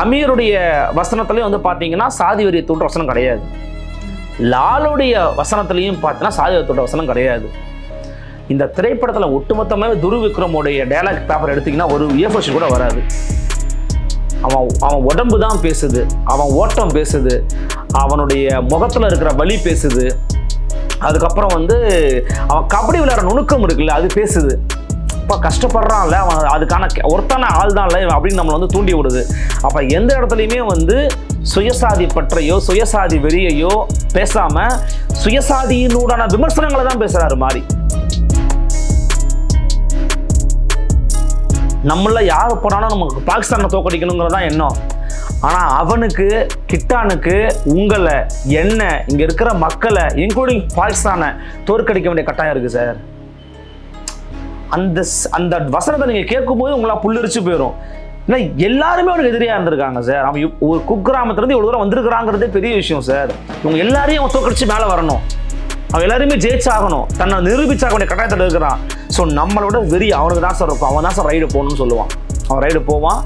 அமீருடைய வசனத்துலேயும் வந்து பார்த்தீங்கன்னா சாதி வெறியை தூண்டுற வசனம் கிடையாது. லாலுடைய வசனத்துலேயும் பார்த்தீங்கன்னா சாதி வெறியை தூண்டுற வசனம் கிடையாது. இந்த திரைப்படத்தில் ஒட்டுமொத்தமாகவே துருவிக்ரமுடைய டைலாக் பேப்பர் எடுத்திங்கன்னா ஒரு விஎஃப்எக்ஸ் கூட வராது. அவன் உடம்பு தான் பேசுது, அவன் ஓட்டம் பேசுது, அவனுடைய முகத்தில் இருக்கிற வலி பேசுது, அதுக்கப்புறம் வந்து அவன் கபடி விளையாடுற நுணுக்கம் இருக்குல்ல அது பேசுது. இப்போ கஷ்டப்படுறான்ல அவன் அதுக்கான ஒருத்தான ஆள் தான் இல்லை அப்படின்னு நம்மளை வந்து தூண்டி விடுது. அப்போ எந்த இடத்துலையுமே வந்து சுயசாதி பற்றையோ சுயசாதி வெறியையோ பேசாமல் சுயசாதியினூடான விமர்சனங்களை தான் பேசுகிறாரு மாதிரி. நம்மள யார் போனாலும் நமக்கு பாகிஸ்தானை தோக்கடிக்கணுங்கிறதான் எண்ணம். ஆனால் அவனுக்கு கிட்டானுக்கு உங்களை என்ன இங்கே இருக்கிற மக்களை இன்க்ளூடிங் பாகிஸ்தானை தோற்கடிக்க வேண்டிய கட்டாயம் இருக்குது சார். அந்த வசனத்தை நீங்கள் கேட்கும்போது உங்களா புல்லரிச்சு போயிடும். ஏன்னா எல்லாருமே அவனுக்கு எதிரியாக இருந்திருக்காங்க சார். அவன் ஒரு குக்கிராமத்துலேருந்து இவ்வளோ தூரம் வந்திருக்கிறாங்கிறதே பெரிய விஷயம் சார். இவங்க எல்லாரையும் அவன் தோற்கடிச்சு மேலே வரணும், அவன் எல்லாருமே ஜெயிச்சாகணும், தன்னை நிரூபிச்சாக வேண்டிய கட்டாயத்தில் இருக்கிறான். ஸோ நம்மளோட வெறி அவனுக்கு தான் சார் இருக்கும். அவன் தான் சார் ரைடு போகணும்னு சொல்லுவான். அவன் ரைடு போவான்.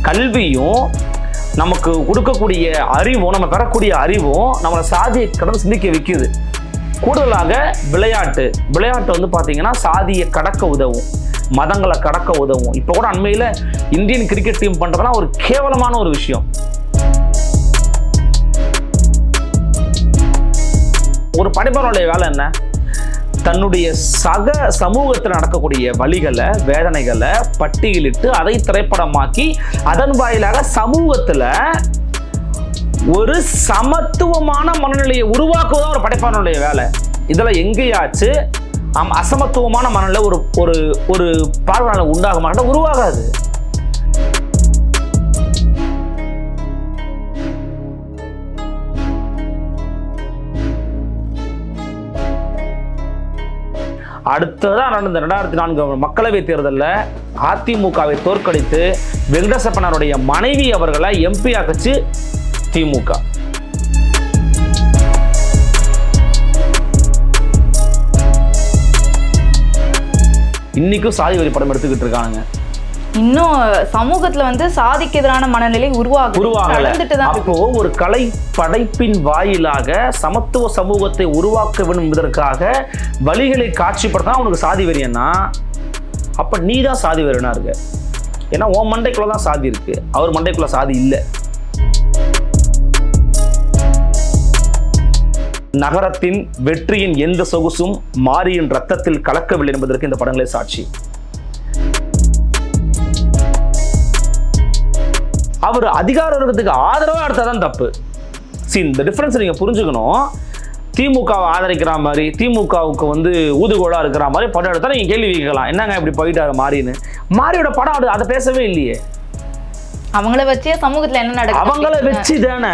கல்வியும் நமக்கு கொடுக்கக்கூடிய அறிவும் நம்ம பெறக்கூடிய அறிவும் நம்மளை சாதியை கடந்து சிந்திக்க வைக்குது. கூடுதலாக விளையாட்டு வந்து பார்த்தீங்கன்னா சாதியை கடக்க உதவும், மதங்களை கடக்க உதவும். இப்போ கூட அண்மையில் இந்தியன் கிரிக்கெட் டீம் பண்ணுறதுலாம் ஒரு கேவலமான ஒரு விஷயம். ஒரு படைப்பாளருடைய வேலை என்ன? தன்னுடைய சக சமூகத்தில் நடக்கக்கூடிய வலிகளை வேதனைகளை பட்டியலிட்டு அதை திரைப்படமாக்கி அதன் வாயிலாக சமூகத்தில் ஒரு சமத்துவமான மனநிலையை உருவாக்குவதான் ஒரு படைப்பாளருடைய வேலை. இதில் எங்கேயாச்சு அசமத்துவமான மனநிலை ஒரு ஒரு ஒரு பார்வையாளர் உண்டாக மாட்டா உருவாகாது. அடுத்ததான் நடந்த 2004 மக்களவை தேர்தலில் அதிமுகவை தோற்கடித்து வெங்கடேசப்பனாருடைய மனைவி அவர்களை எம்பி ஆக்கச்சு திமுக. இன்னைக்கும் சாதி வெறி படம் எடுத்துக்கிட்டு இருக்காங்க. இன்னும் சமூகத்துல வந்து சாதிக்கு எதிரான மனநிலை உருவாகல. அப்போ ஒரு கலை படைப்பின் வாயிலாக சமத்துவ சமூகத்தை உருவாக்க வேண்டும் என்பதற்காக வழிகளை காட்சிப்படுத்தா அவனுக்கு சாதி வெறியன்னா அப்ப நீ தான் சாதி வெறியனா இருக்க. ஏன்னா உன் மண்டைக்குள்ள தான் சாதி இருக்கு, அவர் மண்டைக்குள்ள சாதி இல்லை. நகரத்தின் வெற்றியின் எந்த சொகுசும் மாரியின் ரத்தத்தில் கலக்கவில்லை என்பதற்கு இந்த படங்களே சாட்சி. அவர் அதிகாரத்துக்கு ஆதரவாக எடுத்தாதான் தப்பு. இந்த டிஃபரன்ஸ் நீங்க புரிஞ்சுக்கணும். திமுகவை ஆதரிக்கிற மாதிரி திமுகவுக்கு வந்து ஊதுகோலா இருக்கிற மாதிரி படம் எடுத்தா நீங்க கேள்வி கேட்கலாம், என்னங்க இப்படி போயிட்டாரு மாறின்னு. மாரியோட படம் அதை பேசவே இல்லையே. அவங்கள வச்சே சமூகத்துல என்ன நடக்குது அவங்கள வச்சு தானே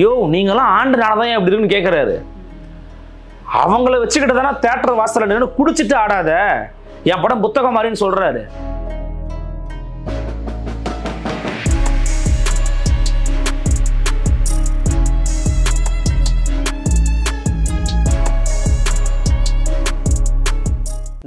யோ நீங்களாம் ஆண்டு நாளதான் அப்படி இருக்குன்னு கேட்கறாரு. அவங்கள வச்சுக்கிட்டு தானே தியேட்டர் வாசல்ல நின்று குடிச்சிட்டு ஆடாத என் படம் புத்தகம் மாதிரின்னு சொல்றாரு.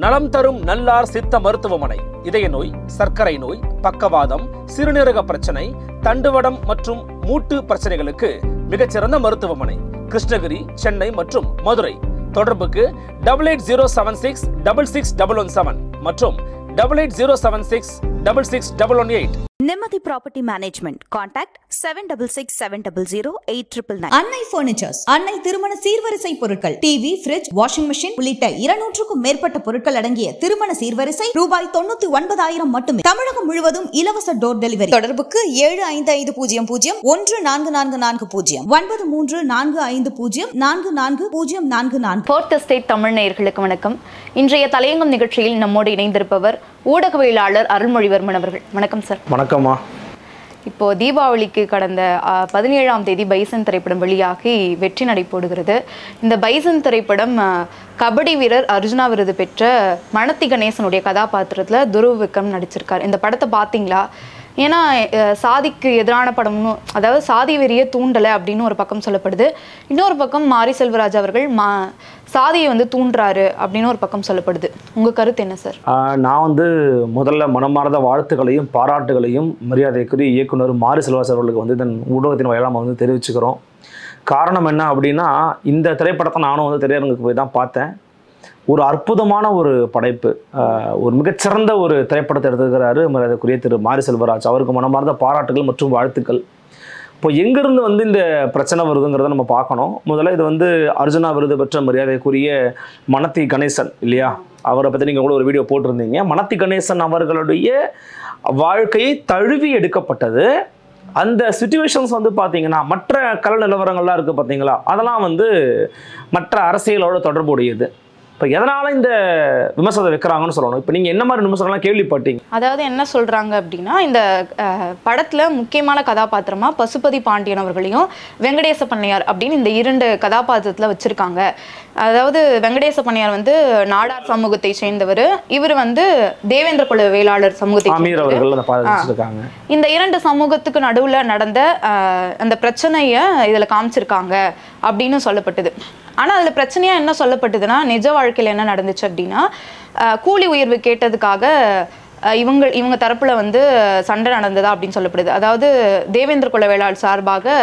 நலம் தரும் நல்லார் சித்த மருத்துவமனை இதய நோய், சர்க்கரை நோய், பக்கவாதம், சிறுநீரக பிரச்சனை, தண்டுவடம் மற்றும் மூட்டு பிரச்சனைகளுக்கு மிகச்சிறந்த மருத்துவமனை. கிருஷ்ணகிரி, சென்னை மற்றும் மதுரை. தொடர்புக்கு 8807666117 மற்றும் 8807666118. Nimati Property Management. Contact 7667008999. அன்னை பர்னிச்சர்ஸ். அன்னை திருமண சீர்வரிசை பொருட்கள், டிவி, ஃபிரிட்ஜ், வாஷிங் மெஷின் உள்ளிட்ட 200க்கும் மேற்பட்ட பொருட்கள் அடங்கிய திருமண சீர்வரிசை ரூபாய் 99,000 மட்டுமே. தமிழகம் முழுவதும் இலவச டோர் டெலிவரி. தொடர்புக்கு 7550014440 9345044044. ஃபோர்த் எஸ்டேட் தமிழ் நேயர்களுக்கு வணக்கம். இன்றைய தலையங்கம் நிகழ்ச்சியில் நம்மோடு இணைந்திருப்பவர் ஊடகவியலாளர் அருள்மொழிவர்மன் அவர்கள். வணக்கம் சார். வணக்கம்மா. இப்போ தீபாவளிக்கு கடந்த 17ஆம் தேதி பைசன் திரைப்படம் வெளியாகி வெற்றி நடை போடுகிறது. இந்த பைசன் திரைப்படம் கபடி வீரர் அர்ஜுனா விருது பெற்ற மணத்தி கணேசனுடைய கதாபாத்திரத்தில் துருவ் விக்ரம் நடிச்சிருக்கார். இந்த படத்தை பார்த்தீங்களா? ஏன்னா சாதிக்கு எதிரான படம்னு, அதாவது சாதி வெறியை தூண்டலை அப்படின்னு ஒரு பக்கம் சொல்லப்படுது. இன்னொரு பக்கம் மாரி செல்வராஜ் அவர்கள் சாதியை வந்து தூண்டுறாரு அப்படின்னு ஒரு பக்கம் சொல்லப்படுது. உங்கள் கருத்து என்ன சார்? நான் வந்து முதல்ல மனமார்ந்த வாழ்த்துக்களையும் பாராட்டுகளையும் மரியாதைக்குரிய இயக்குனர் மாரி செல்வராஜ் அவர்களுக்கு வந்து இதன் ஊடகத்தின் வாயிலாக வந்து தெரிவிச்சுக்கிறோம். காரணம் என்ன அப்படின்னா, இந்த திரைப்படத்தை நானும் வந்து திரையரங்குக்கு போய் தான் பார்த்தேன். ஒரு அற்புதமான ஒரு படைப்பு, ஒரு மிகச்சிறந்த ஒரு திரைப்படத்தை எடுத்துக்கிறாரு மரியாதைக்குரிய திரு மாரி செல்வராஜ். அவருக்கு மனமார்ந்த பாராட்டுகள் மற்றும் வாழ்த்துக்கள். இப்போ எங்கேருந்து வந்து இந்த பிரச்சனை வருதுங்கிறத நம்ம பார்க்கணும். முதல்ல இது வந்து அர்ஜுனா விருது பெற்ற மரியாதைக்குரிய மனத்தி கணேசன் இல்லையா, அவரை பற்றி நீங்கள் கூட ஒரு வீடியோ போட்டிருந்தீங்க. மனத்தி கணேசன் அவர்களுடைய வாழ்க்கையை தழுவி எடுக்கப்பட்டது. அந்த சிச்சுவேஷன்ஸ் வந்து பார்த்தீங்கன்னா மற்ற கல நிலவரங்கள்லாம் இருக்குது பார்த்தீங்களா, அதெல்லாம் வந்து மற்ற அரசியலோட தொடர்புடையது. இப்போ எதனால் இந்த விமர்சனத்தை வைக்கிறாங்கன்னு சொல்லணும். இப்போ நீங்கள் என்ன மாதிரி விமர்சனம்லாம் கேள்விப்பட்டீங்க? அதாவது என்ன சொல்கிறாங்க அப்படின்னா, இந்த படத்தில் முக்கியமான கதாபாத்திரமாக பசுபதி பாண்டியன் அவர்களையும் வெங்கடேச பண்ணையார் அப்படின்னு இந்த 2 கதாபாத்திரத்தில் வச்சுருக்காங்க. அதாவது வெங்கடேச பண்ணையார் வந்து நாடார் சமூகத்தை சேர்ந்தவர், இவர் வந்து தேவேந்திர குல வேளாளர் சமூகத்தை சேர்ந்தவர். இந்த 2 சமூகத்துக்கு நடுவில் நடந்த அந்த பிரச்சனையை இதில் காமிச்சிருக்காங்க அப்படின்னு சொல்லப்பட்டது. ஆனால் அதில் பிரச்சனையாக என்ன சொல்லப்பட்டதுன்னா, நிஜ வாழ்க்கையில் என்ன நடந்துச்சு அப்படின்னா, கூலி உயர்வு கேட்டதுக்காக இவங்க தரப்பில் வந்து சண்டை நடந்ததா அப்படின்னு சொல்லப்படுது. அதாவது தேவேந்திர குல வேளாளர் சார்பாக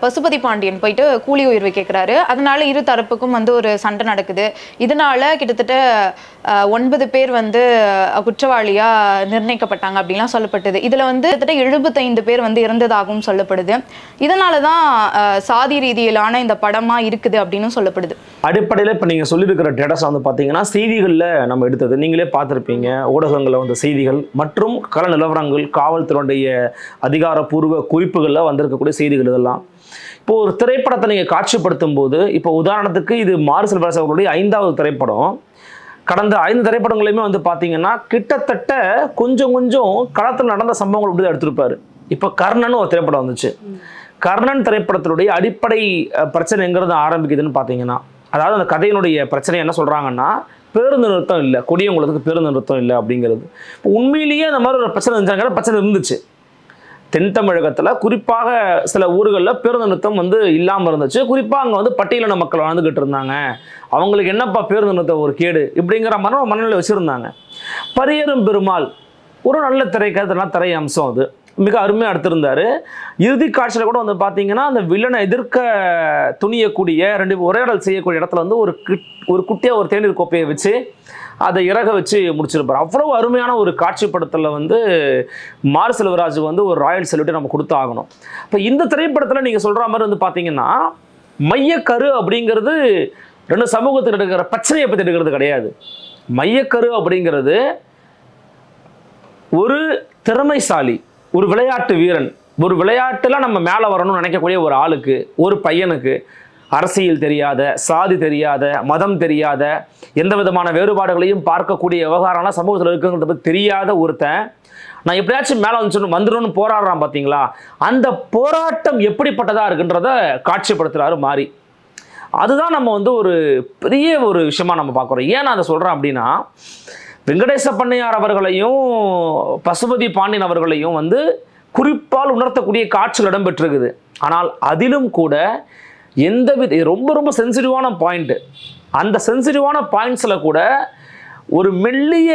பசுபதி பாண்டியன் போயிட்டு கூலி உயர்வு கேட்குறாரு. அதனால இரு தரப்புக்கும் வந்து ஒரு சண்டை நடக்குது. இதனால கிட்டத்தட்ட 9 பேர் வந்து குற்றவாளியாக நிர்ணயிக்கப்பட்டாங்க அப்படின்லாம் சொல்லப்பட்டது. இதில் வந்து கிட்டத்தட்ட 75 பேர் வந்து இறந்ததாகவும் சொல்லப்படுது. இதனால தான் சாதி ரீதியிலான இந்த படமாக இருக்குது அப்படின்னு சொல்லப்படுது. அடிப்படையில் இப்போ நீங்கள் சொல்லியிருக்கிற டேட்டாஸ் வந்து பார்த்தீங்கன்னா செய்திகளில் நம்ம எடுத்தது நீங்களே பார்த்துருப்பீங்க. ஊடகங்களில் வந்த செய்திகள் மற்றும் கள நிலவரங்கள், காவல்துறையுடைய அதிகாரப்பூர்வ குறிப்புகளில் வந்திருக்கக்கூடிய செய்திகள் இதெல்லாம். இப்போ ஒரு திரைப்படத்தை நீங்கள் காட்சிப்படுத்தும் போது, இப்போ உதாரணத்துக்கு இது மாரி செல்வராஜ் அவர்களுடைய 5வது திரைப்படம். கடந்த 5 திரைப்படங்களையுமே வந்து பார்த்தீங்கன்னா கிட்டத்தட்ட கொஞ்சம் களத்தில் நடந்த சம்பவங்கள் இப்படி தான் எடுத்திருப்பாரு. இப்போ கர்ணன் ஒரு திரைப்படம் வந்துச்சு. கர்ணன் திரைப்படத்தினுடைய அடிப்படை பிரச்சனை எங்கிறது ஆரம்பிக்குதுன்னு பார்த்தீங்கன்னா, அதாவது அந்த கதையினுடைய பிரச்சனை என்ன சொல்கிறாங்கன்னா, பேருந்து நிறுத்தம் இல்லை, கொடியங்குளத்துக்கு பேருந்து நிறுத்தம் இல்லை அப்படிங்கிறது. இப்போ உண்மையிலேயே அந்த மாதிரி ஒரு பிரச்சனை இருந்துச்சாங்கிற பிரச்சனை இருந்துச்சு. தென் தமிழகத்தில் குறிப்பாக சில ஊர்களில் பேருந்து நிறுத்தம் வந்து இல்லாமல் இருந்துச்சு. குறிப்பாக அங்கே வந்து பட்டியலின மக்கள் வாழ்ந்துக்கிட்டு இருந்தாங்க. அவங்களுக்கு என்னப்பா பேருந்து நிறுத்தம் ஒரு கேடு இப்படிங்கிற மாதிரி ஒரு மனநிலை வச்சுருந்தாங்க. பரியரும் பெருமாள் ஒரு நல்ல திரை அம்சம், அது மிக அருமையாக எடுத்திருந்தார். இறுதி காட்சியில் கூட வந்து பார்த்தீங்கன்னா அந்த வில்லனை எதிர்க்க துணியக்கூடிய 2 உரையாடல் செய்யக்கூடிய இடத்துல வந்து ஒரு குட்டியாக ஒரு தேநீர் கோப்பையை வச்சு அதை இறக வச்சு முடிச்சிருப்பார். அவ்வளவு அருமையான ஒரு காட்சிப்படத்தில் வந்து மாரி செல்வராஜ் வந்து ஒரு ராயல் செல்யூட்டை நம்ம கொடுத்து ஆகணும். இப்போ இந்த திரைப்படத்தில் நீங்கள் சொல்கிற மாதிரி வந்து பார்த்தீங்கன்னா மையக்கரு அப்படிங்கிறது 2 சமூகத்தில் எடுக்கிற பிரச்சனையை பற்றி எடுக்கிறது கிடையாது. மையக்கரு அப்படிங்கிறது ஒரு திறமைசாலி, ஒரு விளையாட்டு வீரன், ஒரு விளையாட்டில் நம்ம மேலே வரணும்னு நினைக்கக்கூடிய ஒரு ஆளுக்கு, ஒரு பையனுக்கு அரசியல் தெரியாத, சாதி தெரியாத, மதம் தெரியாத, எந்த விதமான வேறுபாடுகளையும் பார்க்கக்கூடிய விவகாரம்லாம் சமூகத்தில் இருக்குங்கிறத பற்றி தெரியாத ஒருத்தன் நான் எப்படியாச்சும் மேலே வந்துடணும்னு போராடுறான் பார்த்தீங்களா, அந்த போராட்டம் எப்படிப்பட்டதாக இருக்குன்றத காட்சிப்படுத்துகிறாரு மாரி. அதுதான் நம்ம வந்து ஒரு பெரிய ஒரு விஷயமா நம்ம பார்க்குறோம். ஏன் நான் அதை சொல்கிறேன் அப்படின்னா, வெங்கடேச பண்ணையார் அவர்களையும் பசுபதி பாண்டியன் அவர்களையும் வந்து குறிப்பால் உணர்த்தக்கூடிய காட்சிகள் இடம்பெற்றிருக்குது. ஆனால் அதிலும் கூட ரொம்ப சென்சிட்டிவான பாயிண்ட், அந்த சென்சிட்டிவான பாயிண்ட்ஸில் கூட ஒரு மெல்லிய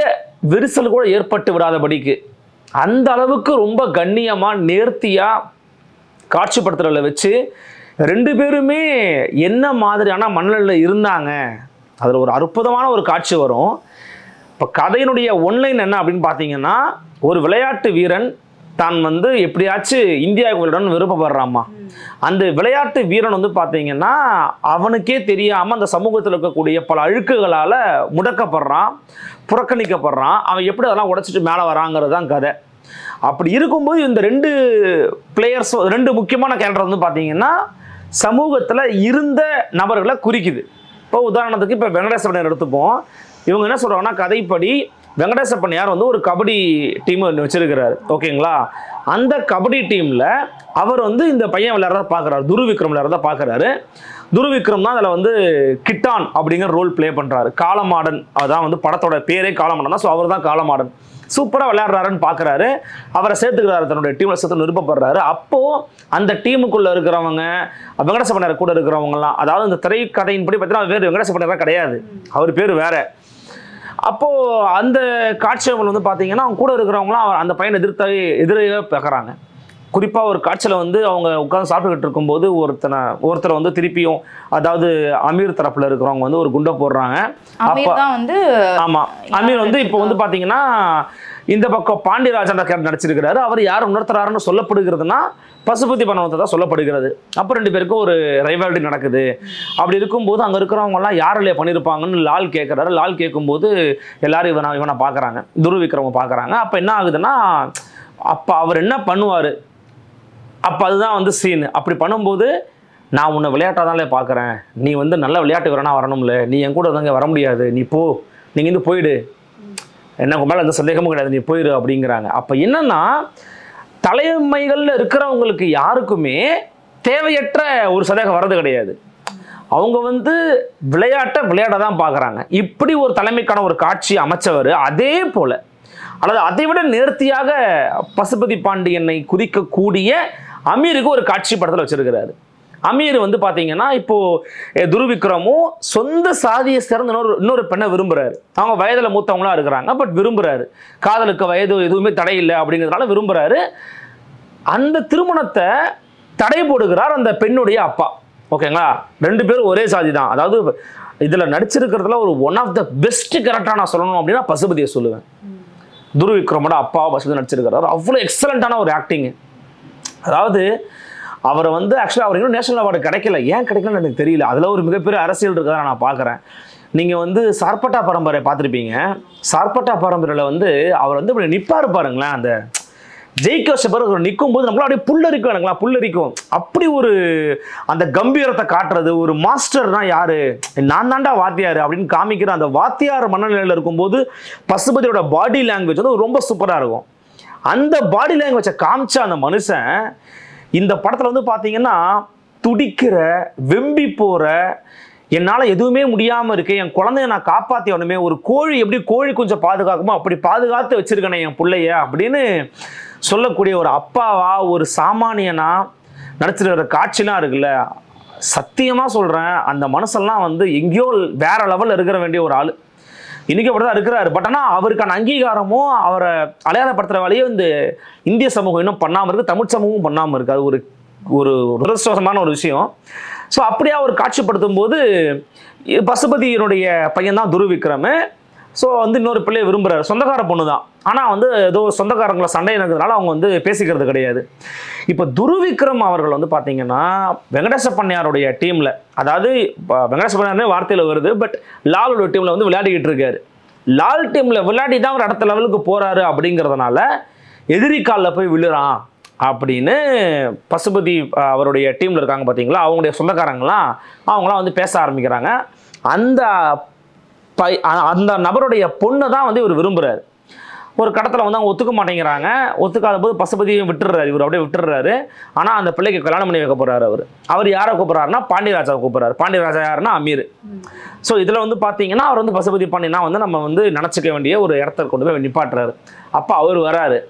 விரிசல் கூட ஏற்பட்டு விடாதபடிக்கு அந்த அளவுக்கு ரொம்ப கண்ணியமாக நேர்த்தியாக காட்சிப்படுத்துறதுல வச்சு 2 பேருமே என்ன மாதிரியான மனநிலையில் இருந்தாங்க, அதில் ஒரு அற்புதமான ஒரு காட்சி வரும். இப்போ கதையினுடைய ஒன்லைன் என்ன அப்படின்னு பார்த்தீங்கன்னா, ஒரு விளையாட்டு வீரன் தான் வந்து எப்படியாச்சும் இந்தியாவுக்கு விளையாடணும்னு விருப்பப்படுறாமா. அந்த விளையாட்டு வீரன் வந்து பார்த்தீங்கன்னா அவனுக்கே தெரியாமல் அந்த சமூகத்தில் இருக்கக்கூடிய பல அழுக்குகளால் முடக்கப்படுறான், புறக்கணிக்கப்படுறான். அவன் எப்படி அதெல்லாம் உடைச்சிட்டு மேலே வராங்கிறது தான் கதை. அப்படி இருக்கும்போது இந்த 2 பிளேயர்ஸ், 2 முக்கியமான கேரக்டர் வந்து பார்த்தீங்கன்னா சமூகத்தில் இருந்த நபர்களை குறிக்குது. இப்போ உதாரணத்துக்கு இப்போ வெங்கடேச பண்ணையார் எடுத்துப்போம். இவங்க என்ன சொல்கிறாங்கன்னா, கதைப்படி வெங்கடேச பண்ணையார் வந்து ஒரு கபடி டீம் வச்சிருக்கிறாரு, ஓகேங்களா. அந்த கபடி டீமில் அவர் வந்து இந்த பையன் விளையாடுறத பார்க்குறாரு, துருவிக்ரம் விளையாடுறத பார்க்குறாரு. துருவிக்ரம் தான் அதில் வந்து கிட்டான் அப்படிங்கிற ரோல் ப்ளே பண்ணுறாரு. காலமாடன், அதான் வந்து படத்தோட பேரே காலமாடன் தான். ஸோ அவர் தான் காலமாடன். சூப்பராக விளையாடுறாருன்னு பார்க்குறாரு. அவரை சேர்த்துக்கிறாரு, தன்னுடைய டீமில் சேர்த்து விருப்பப்படுறாரு. அப்போது அந்த டீமுக்குள்ளே இருக்கிறவங்க, வெங்கடேச பண்ணார் கூட இருக்கிறவங்கலாம், அதாவது இந்த திரைக்கதையின்படி பார்த்தீங்கன்னா வேறு வெங்கடேச பண்ணார் கிடையாது, அவர் பேர் வேற. அப்போது அந்த காட்சிகள் வந்து பார்த்தீங்கன்னா அவங்க கூட இருக்கிறவங்களாம் அந்த பையனை எதிரே பார்க்குறாங்க. குறிப்பாக ஒரு காட்சியில் வந்து அவங்க உட்காந்து சாப்பிட்டுக்கிட்டு இருக்கும்போது ஒருத்தரை வந்து திருப்பியும், அதாவது அமீர் தரப்பில் இருக்கிறவங்க வந்து ஒரு குண்டை போடுறாங்க. அப்போ ஆமாம், அமீர் வந்து இப்போ வந்து பார்த்தீங்கன்னா இந்த பக்கம் பாண்டியராஜன் கேரக்டர் நடிச்சிருக்கிறாரு. அவர் யார் உணர்த்துறாருன்னு சொல்லப்படுகிறதுனா பசுபதி பண்ணவத்தை தான் சொல்லப்படுகிறது. அப்போ 2 பேருக்கும் ஒரு ரைவாலிட்டி நடக்குது. அப்படி இருக்கும்போது அங்கே இருக்கிறவங்கலாம் யாரில் பண்ணியிருப்பாங்கன்னு லால் கேட்குறாரு. லால் கேட்கும்போது எல்லாரும் இவனை பார்க்குறாங்க, துருவிக்ரம பார்க்குறாங்க. அப்போ என்ன ஆகுதுன்னா, அப்போ அவர் என்ன பண்ணுவார், அப்போ அதுதான் வந்து சீன். அப்படி பண்ணும்போது, நான் உன்னை விளையாட்டாக தானே பார்க்குறேன், நீ வந்து நல்ல விளையாட்டு வரனா வரணும்ல, நீ என் கூட தாங்க வர முடியாது, நீ போ, நீங்கள் இருந்து போயிடு, எனக்கு மேலே எந்த சந்தேகமும் கிடையாது, நீ போயிடு அப்படிங்கிறாங்க. அப்போ என்னன்னா, தலைமைகளில் இருக்கிறவங்களுக்கு யாருக்குமே தேவையற்ற ஒரு சந்தேகம் வர்றது கிடையாது. அவங்க வந்து விளையாட்ட தான் பார்க்குறாங்க. இப்படி ஒரு தலைமைக்கான ஒரு காட்சி அமைச்சவர். அதே போல் அல்லது அதை விட நேர்த்தியாக பசுபதி பாண்டியனை குறிக்கக்கூடிய அமீருக்கு ஒரு காட்சி படத்தில் வச்சிருக்கிறாரு. அமீர் வந்து பார்த்தீங்கன்னா இப்போ துருவிக்ரமும் சொந்த சாதியை சேர்ந்த இன்னொரு பெண்ணை விரும்புகிறாரு. அவங்க வயதில் மூத்தவங்களா இருக்கிறாங்க, பட் விரும்புகிறாரு. காதலுக்கு வயது எதுவுமே தடை இல்லை அப்படிங்கிறதுனால விரும்புகிறாரு. அந்த திருமணத்தை தடை போடுகிறார் அந்த பெண்ணுடைய அப்பா. ஓகேங்களா, 2 பேரும் ஒரே சாதி தான். அதாவது இதில் நடிச்சிருக்கிறதுல ஒரு ஒன் ஆஃப் த பெஸ்ட் கேரக்டராக நான் சொல்லணும் அப்படின்னா பசுபதியை சொல்லுவேன். துருவிக்ரமோட அப்பா பசுபதி நடிச்சிருக்கிறார். அவ்வளோ எக்ஸலண்ட்டான ஒரு ஆக்டிங். அதாவது அவரை வந்து ஆக்சுவலாக அவர் இன்னும் நேஷனல் அவார்டு கிடைக்கல. ஏன் கிடைக்கலன்னு எனக்கு தெரியல. அதில் ஒரு மிகப்பெரிய அரசியல் இருக்கிறதா நான் பார்க்குறேன். நீங்கள் வந்து சார்பட்டா பரம்பரை பார்த்துருப்பீங்க. சார்பட்டா பரம்பரையில் வந்து அவர் வந்து இப்படி நிற்பாரு பாருங்களேன். அந்த ஜெயிக்க வச்ச பிறகு நிற்கும் போது நம்மளால அப்படியே புல்லரிக்கும், எனக்குலாம் புல்லரிக்கும். அப்படி ஒரு அந்த கம்பீரத்தை காட்டுறது. ஒரு மாஸ்டர்னா யாரு, நான் தாண்டா வாத்தியார் அப்படின்னு காமிக்கிற அந்த வாத்தியார் மனநிலையில் இருக்கும்போது பசுபதியோட பாடி லாங்குவேஜ் வந்து ரொம்ப சூப்பராக இருக்கும். அந்த பாடி லாங்குவேஜை காமிச்ச அந்த மனுஷன் இந்த படத்தில் வந்து பார்த்தீங்கன்னா துடிக்கிற, வெம்பி போகிற, என்னால் எதுவுமே முடியாமல் இருக்கு, என் குழந்தைய நான் காப்பாற்றி வரணுமே, ஒரு கோழி எப்படி கோழி கொஞ்சம் பாதுகாக்குமோ அப்படி பாதுகாத்து வச்சிருக்கேனே என் பிள்ளைய அப்படின்னு சொல்லக்கூடிய ஒரு அப்பாவா, ஒரு சாமானியனா நடிச்சிருக்கிற காட்சிலாம் இருக்குல்ல. சத்தியமாக சொல்கிறேன், அந்த மனுஷெல்லாம் வந்து எங்கேயோ வேற லெவலில் இருக்கிற வேண்டிய ஒரு ஆள். இன்றைக்கி அப்படி தான் இருக்கிறாரு. பட் ஆனால் அவருக்கான அங்கீகாரமும் அவரை அடையாளப்படுத்துகிற வேலையும் இந்த இந்திய சமூகம் இன்னும் பண்ணாமல் இருக்குது, தமிழ் சமூகம் பண்ணாமல் இருக்குது. அது ஒரு துரதிர்ஷ்டவசமான ஒரு விஷயம். ஸோ அப்படியே அவர் காட்சிப்படுத்தும் போது பசுபதியினுடைய பையன் தான் துருவிக்ரம். ஸோ வந்து இன்னொரு பிள்ளையை விரும்புகிறார். சொந்தக்கார பொண்ணு தான், ஆனால் வந்து ஏதோ சொந்தக்காரங்களை சண்டை இருக்கிறதுனால அவங்க வந்து பேசிக்கிறது கிடையாது. இப்போ துருவிக்ரம் அவர்கள் வந்து பார்த்தீங்கன்னா வெங்கடேச பண்ணையாருடைய டீமில், அதாவது வெங்கடேச பண்ணையாரே வார்த்தையில் வருது, பட் லாலோட டீமில் வந்து விளையாடிக்கிட்டு இருக்காரு. லால் டீமில் விளையாடி தான் அவர் அடுத்த லெவலுக்கு போகிறாரு. அப்படிங்கிறதுனால எதிரி காலில் போய் விழுறான் அப்படின்னு பசுபதி அவருடைய டீமில் இருக்காங்க பார்த்தீங்களா, அவங்களுடைய சொந்தக்காரங்களாம் அவங்களாம் வந்து பேச ஆரம்பிக்கிறாங்க. அந்த நபருடைய பொண்ணை தான் வந்து இவர் விரும்புகிறார். ஒரு கடத்தில் வந்து அவங்க ஒத்துக்க மாட்டேங்கிறாங்க. ஒத்துக்காத போது பசுபதியும் விட்டுறாரு, இவர் அப்படியே விட்டுறாரு. ஆனால் அந்த பிள்ளைக்கு கல்யாணம் பண்ணி வைக்க போகிறாரு. அவர் யாரை கூப்பிட்றாருன்னா பாண்டியராஜாவை கூப்பிட்றாரு. பாண்டியராஜா யாருன்னா அமீர். ஸோ இதில் வந்து பார்த்தீங்கன்னா அவர் வந்து பசுபதி பாண்டியனா வந்து நம்ம வந்து நினச்சிக்க வேண்டிய ஒரு இடத்த கொண்டு போய் நிப்பாட்டுறாரு. அப்போ அவர் வராரு,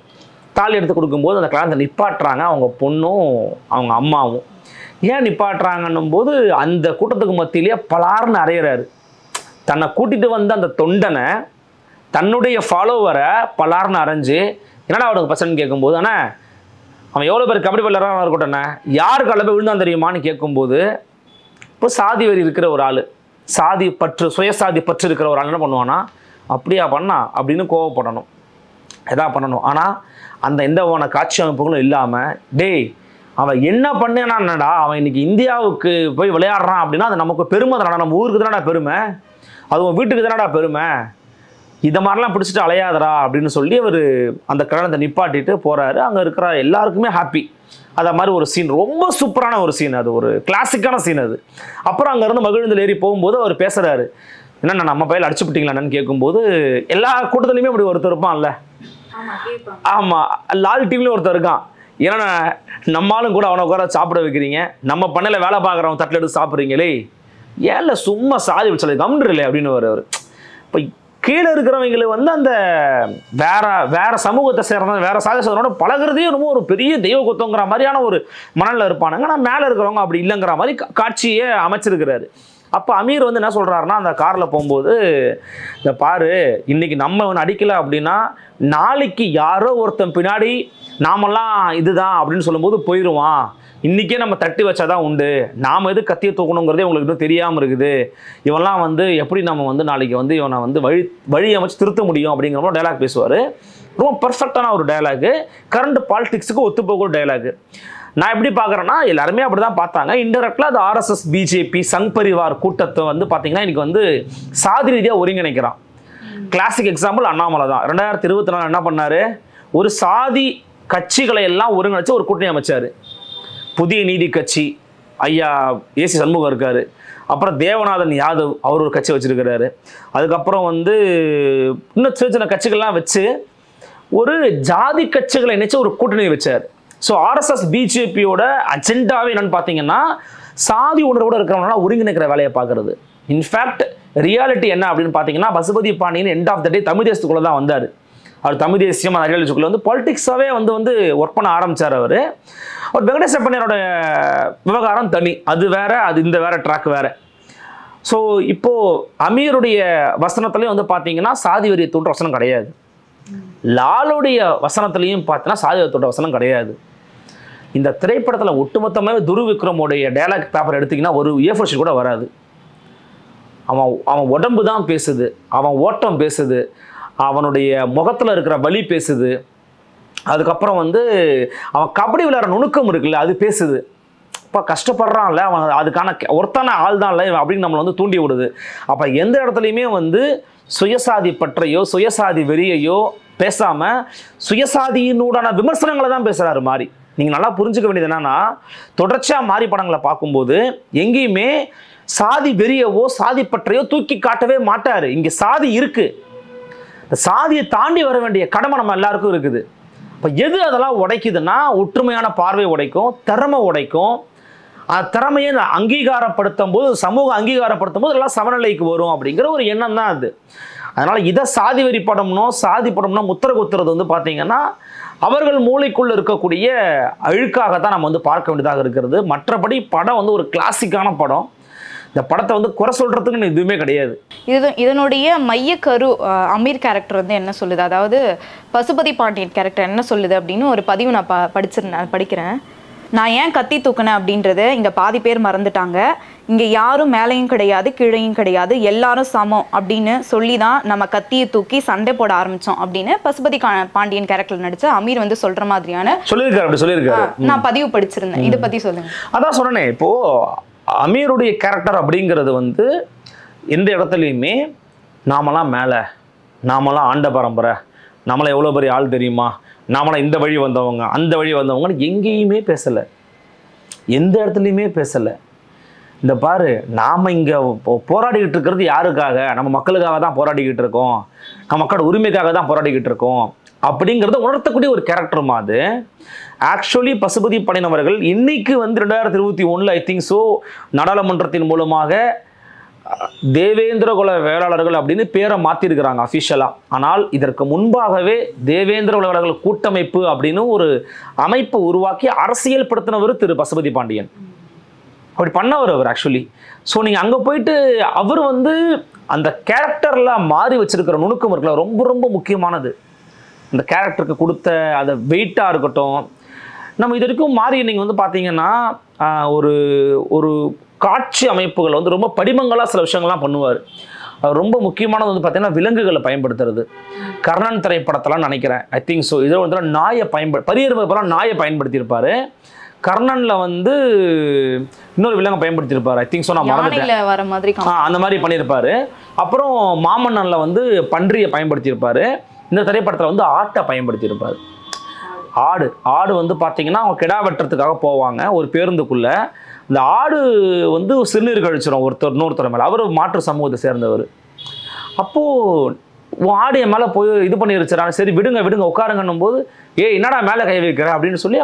தாலி எடுத்து கொடுக்கும்போது அந்த கல்யாணத்தை நிப்பாட்டுறாங்க அவங்க பொண்ணும் அவங்க அம்மாவும். ஏன் நிப்பாட்டுறாங்கன்னும் போது அந்த கூட்டத்துக்கு மத்தியிலேயே பலார்னு அறையிறாரு. தன்னை கூட்டிகிட்டு வந்த அந்த தொண்டனை, தன்னுடைய ஃபாலோவரை பலார்னு அரைஞ்சு, என்னடா அவனுக்கு பசன்னு கேட்கும்போது, ஆனால் அவன் எவ்வளோ பேர் கபடி பிள்ளைறாக இருக்கட்டண்ணே, யார் காலில் போய் விழுந்தான் தெரியுமான்னு கேட்கும்போது, இப்போ சாதி வரி இருக்கிற ஒரு ஆள், சாதி பற்று, சுயசாதி பற்று இருக்கிற ஒரு ஆள் என்ன பண்ணுவான்னா, அப்படியா பண்ணா அப்படின்னு கோவப்படணும், எதா பண்ணணும். ஆனால் அந்த எந்த காட்சி அமைப்புகளும் இல்லாமல், டேய் அவன் என்ன பண்ணானடா, அவன் இன்னைக்கு இந்தியாவுக்கு போய் விளையாடுறான் அப்படின்னா அது நமக்கு பெருமை தானடா, நம்ம ஊருக்கு தானடா பெருமை, அது உன் வீட்டுக்கு தானடா பெருமை, இதை மாதிரிலாம் பிடிச்சிட்டு அலையாதரா அப்படின்னு சொல்லி அவர் அந்த கல்யாணத்தை நிப்பாட்டிட்டு போகிறாரு. அங்கே இருக்கிற எல்லாருக்குமே ஹாப்பி. அதை மாதிரி ஒரு சீன், ரொம்ப சூப்பரான ஒரு சீன், அது ஒரு கிளாசிக்கான சீன் அது. அப்புறம் அங்கேருந்து மகிழ்ந்தில் ஏறி போகும்போது அவர் பேசுகிறாரு, என்னண்ணா நம்ம பையில அடிச்சு விட்டீங்களான்னு கேட்கும்போது, எல்லா கூட்டத்துலையுமே அப்படி ஒருத்தர் இருப்பான்ல, ஆமாம் லால் டீம்லேயும் ஒருத்தர் இருக்கான், ஏன்னா நம்மளும் கூட அவனை உட்கார சாப்பிட வைக்கிறீங்க, நம்ம பண்ணையில் வேலை பார்க்குறவன் தட்டில் எடுத்து சாப்பிட்றீங்களே, ஏன்ல சும்மா சாதி வச்சு கம்ண்டுருல அப்படின்னு வருவார். இப்போ கீழே இருக்கிறவங்களுக்கு வந்து அந்த வேற சமூகத்தை சேர்ந்த வேற சாதி சேர்ந்தோட பழகிறதே ரொம்ப ஒரு பெரிய தெய்வ குத்தங்கிற மாதிரியான ஒரு மனநில இருப்பானுங்க. ஆனால் மேலே இருக்கிறவங்க அப்படி இல்லைங்கிற மாதிரி காட்சியை அமைச்சிருக்கிறாரு. அப்போ அமீர் வந்து என்ன சொல்கிறாருன்னா, அந்த காரில் போகும்போது, இந்த பாரு இன்னைக்கு நம்ம ஒன்று அடிக்கலை அப்படின்னா நாளைக்கு யாரோ ஒருத்தன் பின்னாடி நாமெல்லாம் இதுதான் அப்படின்னு சொல்லும்போது போயிடுவான். இன்றைக்கே நம்ம தட்டி வச்சாதான் உண்டு, நாம் எது கத்தியை தூக்கணுங்கிறதே உங்களுக்கு இன்னும் தெரியாமல் இருக்குது. இவெல்லாம் வந்து எப்படி நம்ம வந்து நாளைக்கு வந்து இவனை வந்து வழி அமைச்சு திருத்த முடியும் அப்படிங்கிற மாதிரி டைலாக் பேசுவார். ரொம்ப பர்ஃபெக்டான ஒரு டைலாகு, கரண்ட் பாலிடிக்ஸுக்கு ஒத்துப்போகிற டைலாகு. நான் எப்படி பார்க்குறேன்னா, எல்லாருமே அப்படி தான் பார்த்தாங்க. இன்டெரக்டில் அது ஆர்எஸ்எஸ் பிஜேபி சங் பரிவார் கூட்டத்தை வந்து பார்த்தீங்கன்னா இன்றைக்கி வந்து சாதி ரீதியாக ஒருங்கிணைக்கிறான். கிளாசிக் எக்ஸாம்பிள் அண்ணாமலை தான். 2024 என்ன பண்ணார், ஒரு சாதி கட்சிகளை எல்லாம் ஒருங்கிணைச்சு ஒரு கூட்டணி அமைச்சார். புதிய நீதி கட்சி ஐயா ஏசி சண்முகம் இருக்கார், அப்புறம் தேவநாதன் யாதவ் அவர் ஒரு கட்சி வச்சிருக்கிறாரு, அதுக்கப்புறம் வந்து இன்னும் சின்ன சின்ன கட்சிகள்லாம் வச்சு ஒரு ஜாதி கட்சிகளை இணைச்சு ஒரு கூட்டணி வச்சார். ஸோ ஆர்எஸ்எஸ் பிஜேபியோட அஜெண்டாவே என்னன்னு பார்த்தீங்கன்னா சாதி உணர்வோடு இருக்கிறவங்களாம் ஒருங்கிணைக்கிற வேலையை பார்க்கறது. இன்ஃபேக்ட் ரியாலிட்டி என்ன அப்படின்னு பார்த்தீங்கன்னா, Pasupathi Pandian end of the day Tamil தேசத்துக்குள்ளே தான் வந்தார். அவர் தமிழ் தேசியம் ஐடியாலஜிக்குள்ளே வந்து பாலிடிக்ஸாகவே வந்து ஒர்க் பண்ண ஆரம்பித்தார். அவர் வெங்கடேஷ் அப்பனையரோட விவகாரம் தனி, அது வேற, அது இந்த வேற ட்ராக் வேற. ஸோ இப்போது அமீருடைய வசனத்துலேயும் வந்து பார்த்தீங்கன்னா சாதி வரியை தூண்டுற வசனம் கிடையாது, லாலுடைய வசனத்துலையும் பார்த்தீங்கன்னா சாதி வரி தூண்டுற வசனம் கிடையாது. இந்த திரைப்படத்தில் ஒட்டுமொத்தமாகவே துருவிக்ரமுடைய டைலாக் பேப்பர் எடுத்திங்கன்னா ஒரு A4 ஷீட் கூட வராது. அவன் உடம்பு தான் பேசுது, அவன் ஓட்டம் பேசுது, அவனுடைய முகத்தில் இருக்கிற வலி பேசுது, அதுக்கப்புறம் வந்து அவன் கபடி விளையாடுற நுணுக்கம் இருக்குல்ல அது பேசுது. இப்போ கஷ்டப்படுறான்ல அவன், அதுக்கான ஒருத்தான ஆள் தான் இல்லை அப்படின்னு நம்மளை வந்து தூண்டி விடுது. அப்போ எந்த இடத்துலையுமே வந்து சுயசாதி பற்றையோ சுயசாதி வெறியையோ பேசாமல் சுயசாதியினூடான விமர்சனங்களை தான் பேசுகிறாரு மாறி. நீங்கள் நல்லா புரிஞ்சுக்க வேண்டியது என்னன்னா, தொடர்ச்சியாக மாறி படங்களை பார்க்கும்போது எங்கேயுமே சாதி வெறியவோ சாதி பற்றையோ தூக்கி காட்டவே மாட்டார். இங்கே சாதி இருக்கு, சாதியை தாண்டி வர வேண்டிய கடமை நம்ம எல்லாருக்கும் இருக்குது. இப்போ எது அதெல்லாம் உடைக்குதுன்னா, ஒற்றுமையான பார்வை உடைக்கும், திறமை உடைக்கும். அந்த திறமையை அங்கீகாரப்படுத்தும் போது, சமூக அங்கீகாரப்படுத்தும் போது எல்லாம் சமநிலைக்கு வரும் அப்படிங்கிற ஒரு எண்ணம் தான் அது. அதனால இதை சாதி வெறி படம்னோ சாதி படம்னோ முத்திர குத்துறது வந்து பார்த்தீங்கன்னா அவர்கள் மூளைக்குள்ள இருக்கக்கூடிய அழுக்காக தான் நம்ம வந்து பார்க்க வேண்டியதாக இருக்கிறது. மற்றபடி படம் வந்து ஒரு கிளாசிக்கான படம். இந்த படத்தை வந்து குறை சொல்றதுக்கு எதுவுமே கிடையாது. இதனுடைய மையக்கரு அமீர் கேரக்டர் வந்து என்ன சொல்லுது, அதாவது பசுபதி பாண்டியன் கேரக்டர் என்ன சொல்லுது அப்படின்னு ஒரு பதிவு நான் படிக்கிறேன். நான் ஏன் கத்தி தூக்கினேன் அப்படின்றது இங்கே பாதி பேர் மறந்துட்டாங்க. இங்கே யாரும் மேலேயும் கிடையாது கீழையும் கிடையாது, எல்லாரும் சமம் அப்படின்னு சொல்லி தான் நம்ம கத்தியை தூக்கி சண்டை போட ஆரம்பித்தோம் அப்படின்னு பசுபதி பாண்டியன் கேரக்டர் நடித்த அமீர் வந்து சொல்கிற மாதிரியான சொல்லியிருக்காரு. நான் பதிவு படிச்சிருந்தேன். இதை பற்றி சொல்லுங்க. அதான் சொன்னேன், இப்போது அமீருடைய கேரக்டர் அப்படிங்கிறது வந்து எந்த இடத்துலையுமே நாமெல்லாம் மேலே, நாமெல்லாம் ஆண்ட பரம்பரை, நம்மளை எவ்வளோ பெரிய ஆள் தெரியுமா, நாமெல்லாம் இந்த வழி வந்தவங்க அந்த வழி வந்தவங்கன்னு எங்கேயுமே பேசலை, எந்த இடத்துலையுமே பேசலை. இந்த பாரு, நாம் இங்கே போராடிக்கிட்டு இருக்கிறது யாருக்காக, நம்ம மக்களுக்காக தான் போராடிக்கிட்டு இருக்கோம், நம்ம மக்களோட உரிமைக்காக தான் போராடிக்கிட்டு இருக்கோம் அப்படிங்கிறத உணர்த்தக்கூடிய ஒரு கேரக்டருமா அது. ஆக்சுவலி பசுபதி பாண்டியன் அவர்கள் இன்னைக்கு வந்து 2021 ஐ திங்க் ஸோ நாடாளுமன்றத்தின் மூலமாக தேவேந்திர குல வேளாளர்கள் அப்படின்னு பேரை மாற்றிருக்கிறாங்க அஃபிஷியலாக. ஆனால் இதற்கு முன்பாகவே தேவேந்திர குல வேளாளர்கள் கூட்டமைப்பு அப்படின்னு ஒரு அமைப்பை உருவாக்கி அரசியல் படுத்தினவர் திரு பசுபதி பாண்டியன். அப்படி பண்ணவர் அவர் ஆக்சுவலி. ஸோ நீங்கள் அங்கே போயிட்டு அவர் வந்து அந்த கேரக்டரில் மாறி வச்சிருக்கிற நுணுக்கம் இருக்குல்ல, ரொம்ப ரொம்ப முக்கியமானது. அந்த கேரக்டருக்கு கொடுத்த அந்த வெயிட்டாக இருக்கட்டும். நம்ம இது வரைக்கும் மாறி நீங்கள் வந்து பார்த்தீங்கன்னா ஒரு ஒரு காட்சி அமைப்புகள் வந்து ரொம்ப படிமங்களாக சில விஷயங்கள்லாம் பண்ணுவார். ரொம்ப முக்கியமானது வந்து பார்த்தீங்கன்னா விலங்குகளை பயன்படுத்துறது. கர்ணன் திரைப்படத்தெல்லாம் நினைக்கிறேன் ஐ திங்க் ஸோ இதில் வந்து நாயை பரியர்வப்பெல்லாம் நாயை பயன்படுத்தியிருப்பார். கர்ணனில் வந்து இன்னொரு விலங்கை பயன்படுத்தியிருப்பார் ஐ திங்க் ஸோ, நான் மறந்துட்டேன், வர மாதிரி அந்த மாதிரி பண்ணியிருப்பார். அப்புறம் மாமன்னனில் வந்து பன்றியை பயன்படுத்தியிருப்பார். இந்த திரைப்படத்தில் வந்து ஆட்டை பயன்படுத்தியிருப்பார். ஆடு வந்து பார்த்தீங்கன்னா அவங்க கிடா வெட்டுறதுக்காக போவாங்க ஒரு பேருந்துக்குள்ளே. இந்த ஆடு வந்து சிறுநீர் கழிச்சிடும் இன்னொருத்தர் மேலே. அவர் மாற்று சமூகத்தை சேர்ந்தவர். அப்போது ஆடு என் மேலே போய் இது பண்ணிருச்சுறான், சரி விடுங்க விடுங்க உட்காருங்கன்னும் போது என்னடா மேலே கை வைக்கிற அப்படின்னு சொல்லி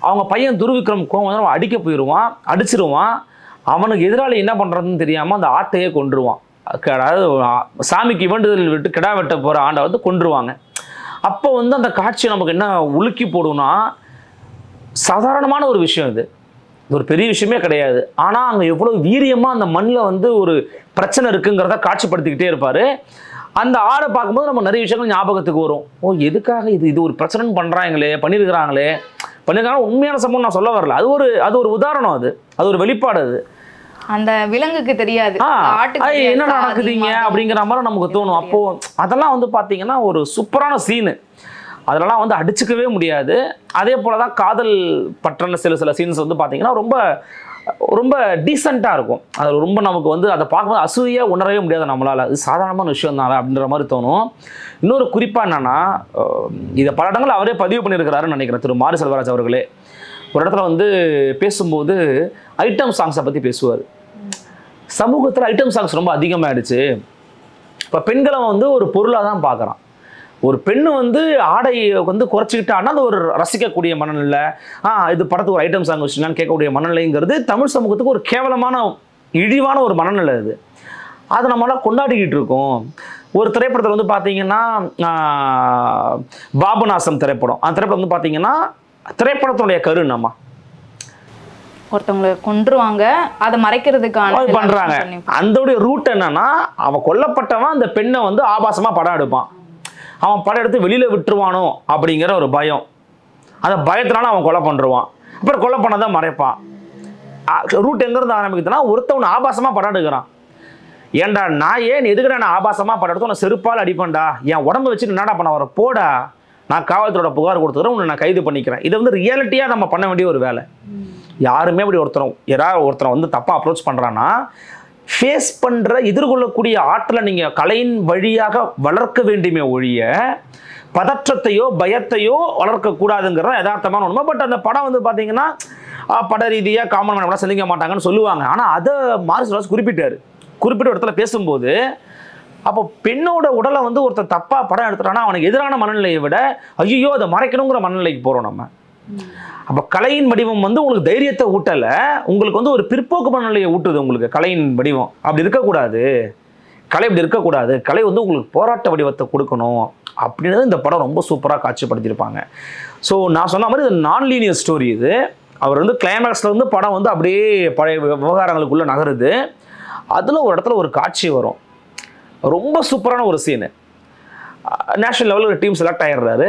அவங்க பையன் துருவிக்ரம் கோவம் வந்து அவன் அடிக்க போயிடுவான், அடிச்சிருவான். அவனுக்கு எதிராளி என்ன பண்ணுறதுன்னு தெரியாமல் அந்த ஆட்டையே கொன்றுவான். அதாவது சாமிக்கு வேண்டுதல் விட்டு கிடா வெட்ட போகிற ஆண்டை வந்து கொன்றுவாங்க. அப்போ வந்து அந்த காட்சி நமக்கு என்ன உலுக்கி போடும்னா, சாதாரணமான ஒரு விஷயம் இது ஒரு பெரிய விஷயமே கிடையாது. ஆனால் அங்கே எவ்வளோ வீரியமாக அந்த மண்ணில் வந்து ஒரு பிரச்சனை இருக்குங்கிறத காட்சிப்படுத்திக்கிட்டே இருப்பார். அந்த ஆடை பார்க்கும்போது நம்ம நிறைய விஷயங்கள் ஞாபகத்துக்கு வரும். எதுக்காக இது ஒரு பிரச்சனைன்னு பண்ணுறாங்களே, பண்ணியிருக்கிறாங்களே. உண்மையான சம்பவம் நான் சொல்ல வரல, அது ஒரு உதாரணம், அது ஒரு வெளிப்பாடு. அது அந்த விலங்குக்கு தெரியாது என்ன நடக்குதுங்க அப்படிங்கிற மாதிரி நமக்கு தோணும். அப்போ அதெல்லாம் வந்து பார்த்தீங்கன்னா ஒரு சூப்பரான சீனு, அதெல்லாம் வந்து அடிச்சுக்கவே முடியாது. அதே போல தான் காதல் பற்றின சில சீன்ஸ் வந்து பார்த்தீங்கன்னா ரொம்ப ரொம்ப டீசெண்டாக இருக்கும். அது ரொம்ப நமக்கு வந்து அதை பார்க்கும்போது அசூயாக உணரவே முடியாது நம்மளால். அது சாதாரணமான விஷயம் தானே அப்படின்ற மாதிரி தோணும். இன்னொரு குறிப்பாக என்னென்னா, இதை பல இடங்கள் அவரே பதிவு பண்ணியிருக்கிறாருன்னு நினைக்கிறேன் திரு மாரி செல்வராஜ் அவர்களே. ஒரு இடத்துல வந்து பேசும்போது ஐட்டம் சாங்ஸை பற்றி பேசுவார். சமூகத்தில் ஐட்டம் சாங்ஸ் ரொம்ப அதிகமாகிடுச்சு. இப்போ பெண்களை வந்து ஒரு பொருளாக தான் பார்க்குறான். ஒரு பெண்ணு வந்து ஆடை வந்து குறைச்சிக்கிட்டான்னா அது ஒரு ரசிக்கக்கூடிய மனநிலை, இது படத்துக்கு ஒரு ஐட்டம் சாங் வச்சுனான்னு கேட்கக்கூடிய மனநிலைங்கிறது தமிழ் சமூகத்துக்கு ஒரு கேவலமான இழிவான ஒரு மனநிலை. அதை நம்மளால் கொண்டாடிக்கிட்டு இருக்கோம். ஒரு திரைப்படத்தில் வந்து பார்த்தீங்கன்னா பாபநாசம் திரைப்படம், அந்த திரைப்படம் வந்து பார்த்தீங்கன்னா திரைப்படத்தினுடைய கரு நம்ம ஒருத்தவங்களை கொன்றுவாங்க, அதை மறைக்கிறதுக்கான பண்றாங்க. அதோடைய ரூட் என்னன்னா, அவன் கொல்லப்பட்டவன் அந்த பெண்ணை வந்து ஆபாசமா படம் எடுப்பான். அவன் படம் எடுத்து வெளியில விட்டுருவானோ அப்படிங்கிற ஒரு பயம், அந்த பயத்தினால அவன் கொலை பண்ணுவான். அப்புறம் கொலை பண்ணதான் மறைப்பான். ரூட் எங்க இருந்து ஆரம்பிக்குதுன்னா, ஒருத்தவன் ஆபாசமா படம் எடுக்கிறான். ஏன்டா நான் ஏன் எதுக்குடா நான் ஆபாசமா படம் எடுத்து உன்னை செருப்பால் அடிப்பேன்டா, என் உடம்பு வச்சுட்டு என்னடா பண்ண வர, போடா நான் காவல்துறையோட புகார் கொடுத்துக்கிறேன், உன்னை நான் கைது பண்ணிக்கிறேன். இதை வந்து ரியாலிட்டியாக நம்ம பண்ண வேண்டிய ஒரு வேலை. யாருமே அப்படி ஒருத்தரை வந்து தப்பாக அப்ரோச் பண்ணுறான்னா, ஃபேஸ் பண்ணுற எதிர்கொள்ளக்கூடிய ஆற்றலை நீங்கள் கலையின் வழியாக வளர்க்க வேண்டுமே ஒழிய பதற்றத்தையோ பயத்தையோ வளர்க்கக்கூடாதுங்கிறத யதார்த்தமான உண்மை. பட் அந்த படம் வந்து பார்த்தீங்கன்னா பட ரீதியாக காமன் மேன் சந்திக்க மாட்டாங்கன்னு சொல்லுவாங்க. ஆனால் அதை மாரி செல்வராஜ் குறிப்பிட்ட இடத்துல பேசும்போது, அப்போ பெண்ணோட உடலை வந்து ஒருத்தர் தப்பாக படம் எடுத்துட்டான்னா அவனுக்கு எதிரான மனநிலையை விட ஐயோ அதை மறைக்கணுங்கிற மனநிலைக்கு போகிறோம் நம்ம. அப்போ கலையின் வடிவம் வந்து உங்களுக்கு தைரியத்தை ஊட்டலை, உங்களுக்கு வந்து ஒரு பிற்போக்கு மனநிலையை ஊட்டுது. உங்களுக்கு கலையின் வடிவம் அப்படி இருக்கக்கூடாது, கலை இப்படி இருக்கக்கூடாது, கலை வந்து உங்களுக்கு போராட்ட வடிவத்தை கொடுக்கணும் அப்படின்றது இந்த படம் ரொம்ப சூப்பராக காட்சிப்படுத்தியிருப்பாங்க. ஸோ நான் சொன்ன மாதிரி இது நான் லீனியர் ஸ்டோரி. இது அவர் வந்து கிளைமேக்ஸில் வந்து படம் வந்து அப்படியே பழைய விவகாரங்களுக்குள்ளே நகருது. அதில் ஒரு இடத்துல ஒரு காட்சி வரும், ரொம்ப சூப்பரான ஒரு சீனு. நேஷனல் லெவலில் ஒரு டீம் செலக்ட் ஆகிடுறாரு.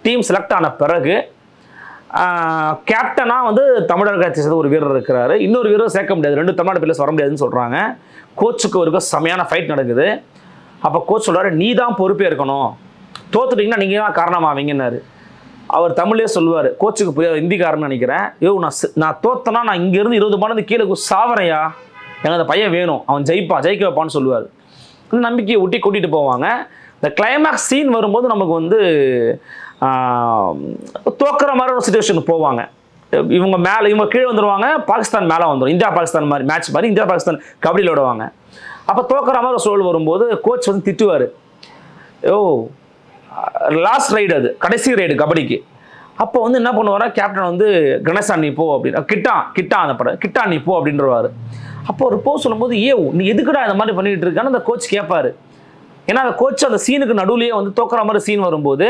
டீம் செலக்ட் ஆன பிறகு கேப்டனாக வந்து தமிழக சேர்ந்த ஒரு வீரர் இருக்கிறாரு, இன்னொரு வீரர் சேர்க்க முடியாது, 2 தமிழ்நாடு பிளேயர்ஸ் வர முடியாதுன்னு சொல்கிறாங்க. கோச்சுக்கு ஒரு செமையான ஃபைட் நடக்குது. அப்போ கோச் சொல்கிறாரு, நீ தான் பொறுப்பே இருக்கணும், தோத்துட்டிங்கன்னா நீங்கள் தான் காரணமாவீங்கன்னாரு. அவர் தமிழ்லேயே சொல்லுவார், கோச்சுக்கு புரியாது, ஹிந்திக்காரன்னு நினைக்கிறேன். நான் தோத்தனா நான் இங்கேருந்து 20 மணி கீழே சாவறையா, எனக்கு அந்த பையன் வேணும், அவன் ஜெயிக்க வைப்பான்னு சொல்லுவார். அந்த நம்பிக்கையை ஒட்டி கூட்டிகிட்டு போவாங்க. இந்த கிளைமேக்ஸ் சீன் வரும்போது நமக்கு வந்து தோக்குற மாதிரி ஒரு சிச்சுவேஷனுக்கு போவாங்க. இவங்க கீழே வந்துடுவாங்க, பாகிஸ்தான் மேலே வந்துடும். இந்தியா பாகிஸ்தான் மாதிரி மேட்ச் மாதிரி இந்தியா பாகிஸ்தான் கபடியில் விடுவாங்க. அப்போ தோக்குற மாதிரி ஒரு சூழல் வரும்போது கோச் வந்து திட்டுவார், லாஸ்ட் ரைடு, அது கடைசி ரைடு கபடிக்கு. அப்போ வந்து என்ன பண்ணுவாரா, கேப்டன் வந்து கணேசன் நீ போ அப்படின்னு, கிட்டான் அந்த படம் கிட்டான் நீ போ அப்படின்றவாரு. அப்போ ஒரு போ சொல்லும்போது நீ எதுக்குடா இந்த மாதிரி பண்ணிட்டு இருக்கான்னு அந்த கோச் கேட்பாரு. ஏன்னா அந்த கோச் அந்த சீனுக்கு நடுவுலையே வந்து தோக்குற மாதிரி சீன் வரும்போது,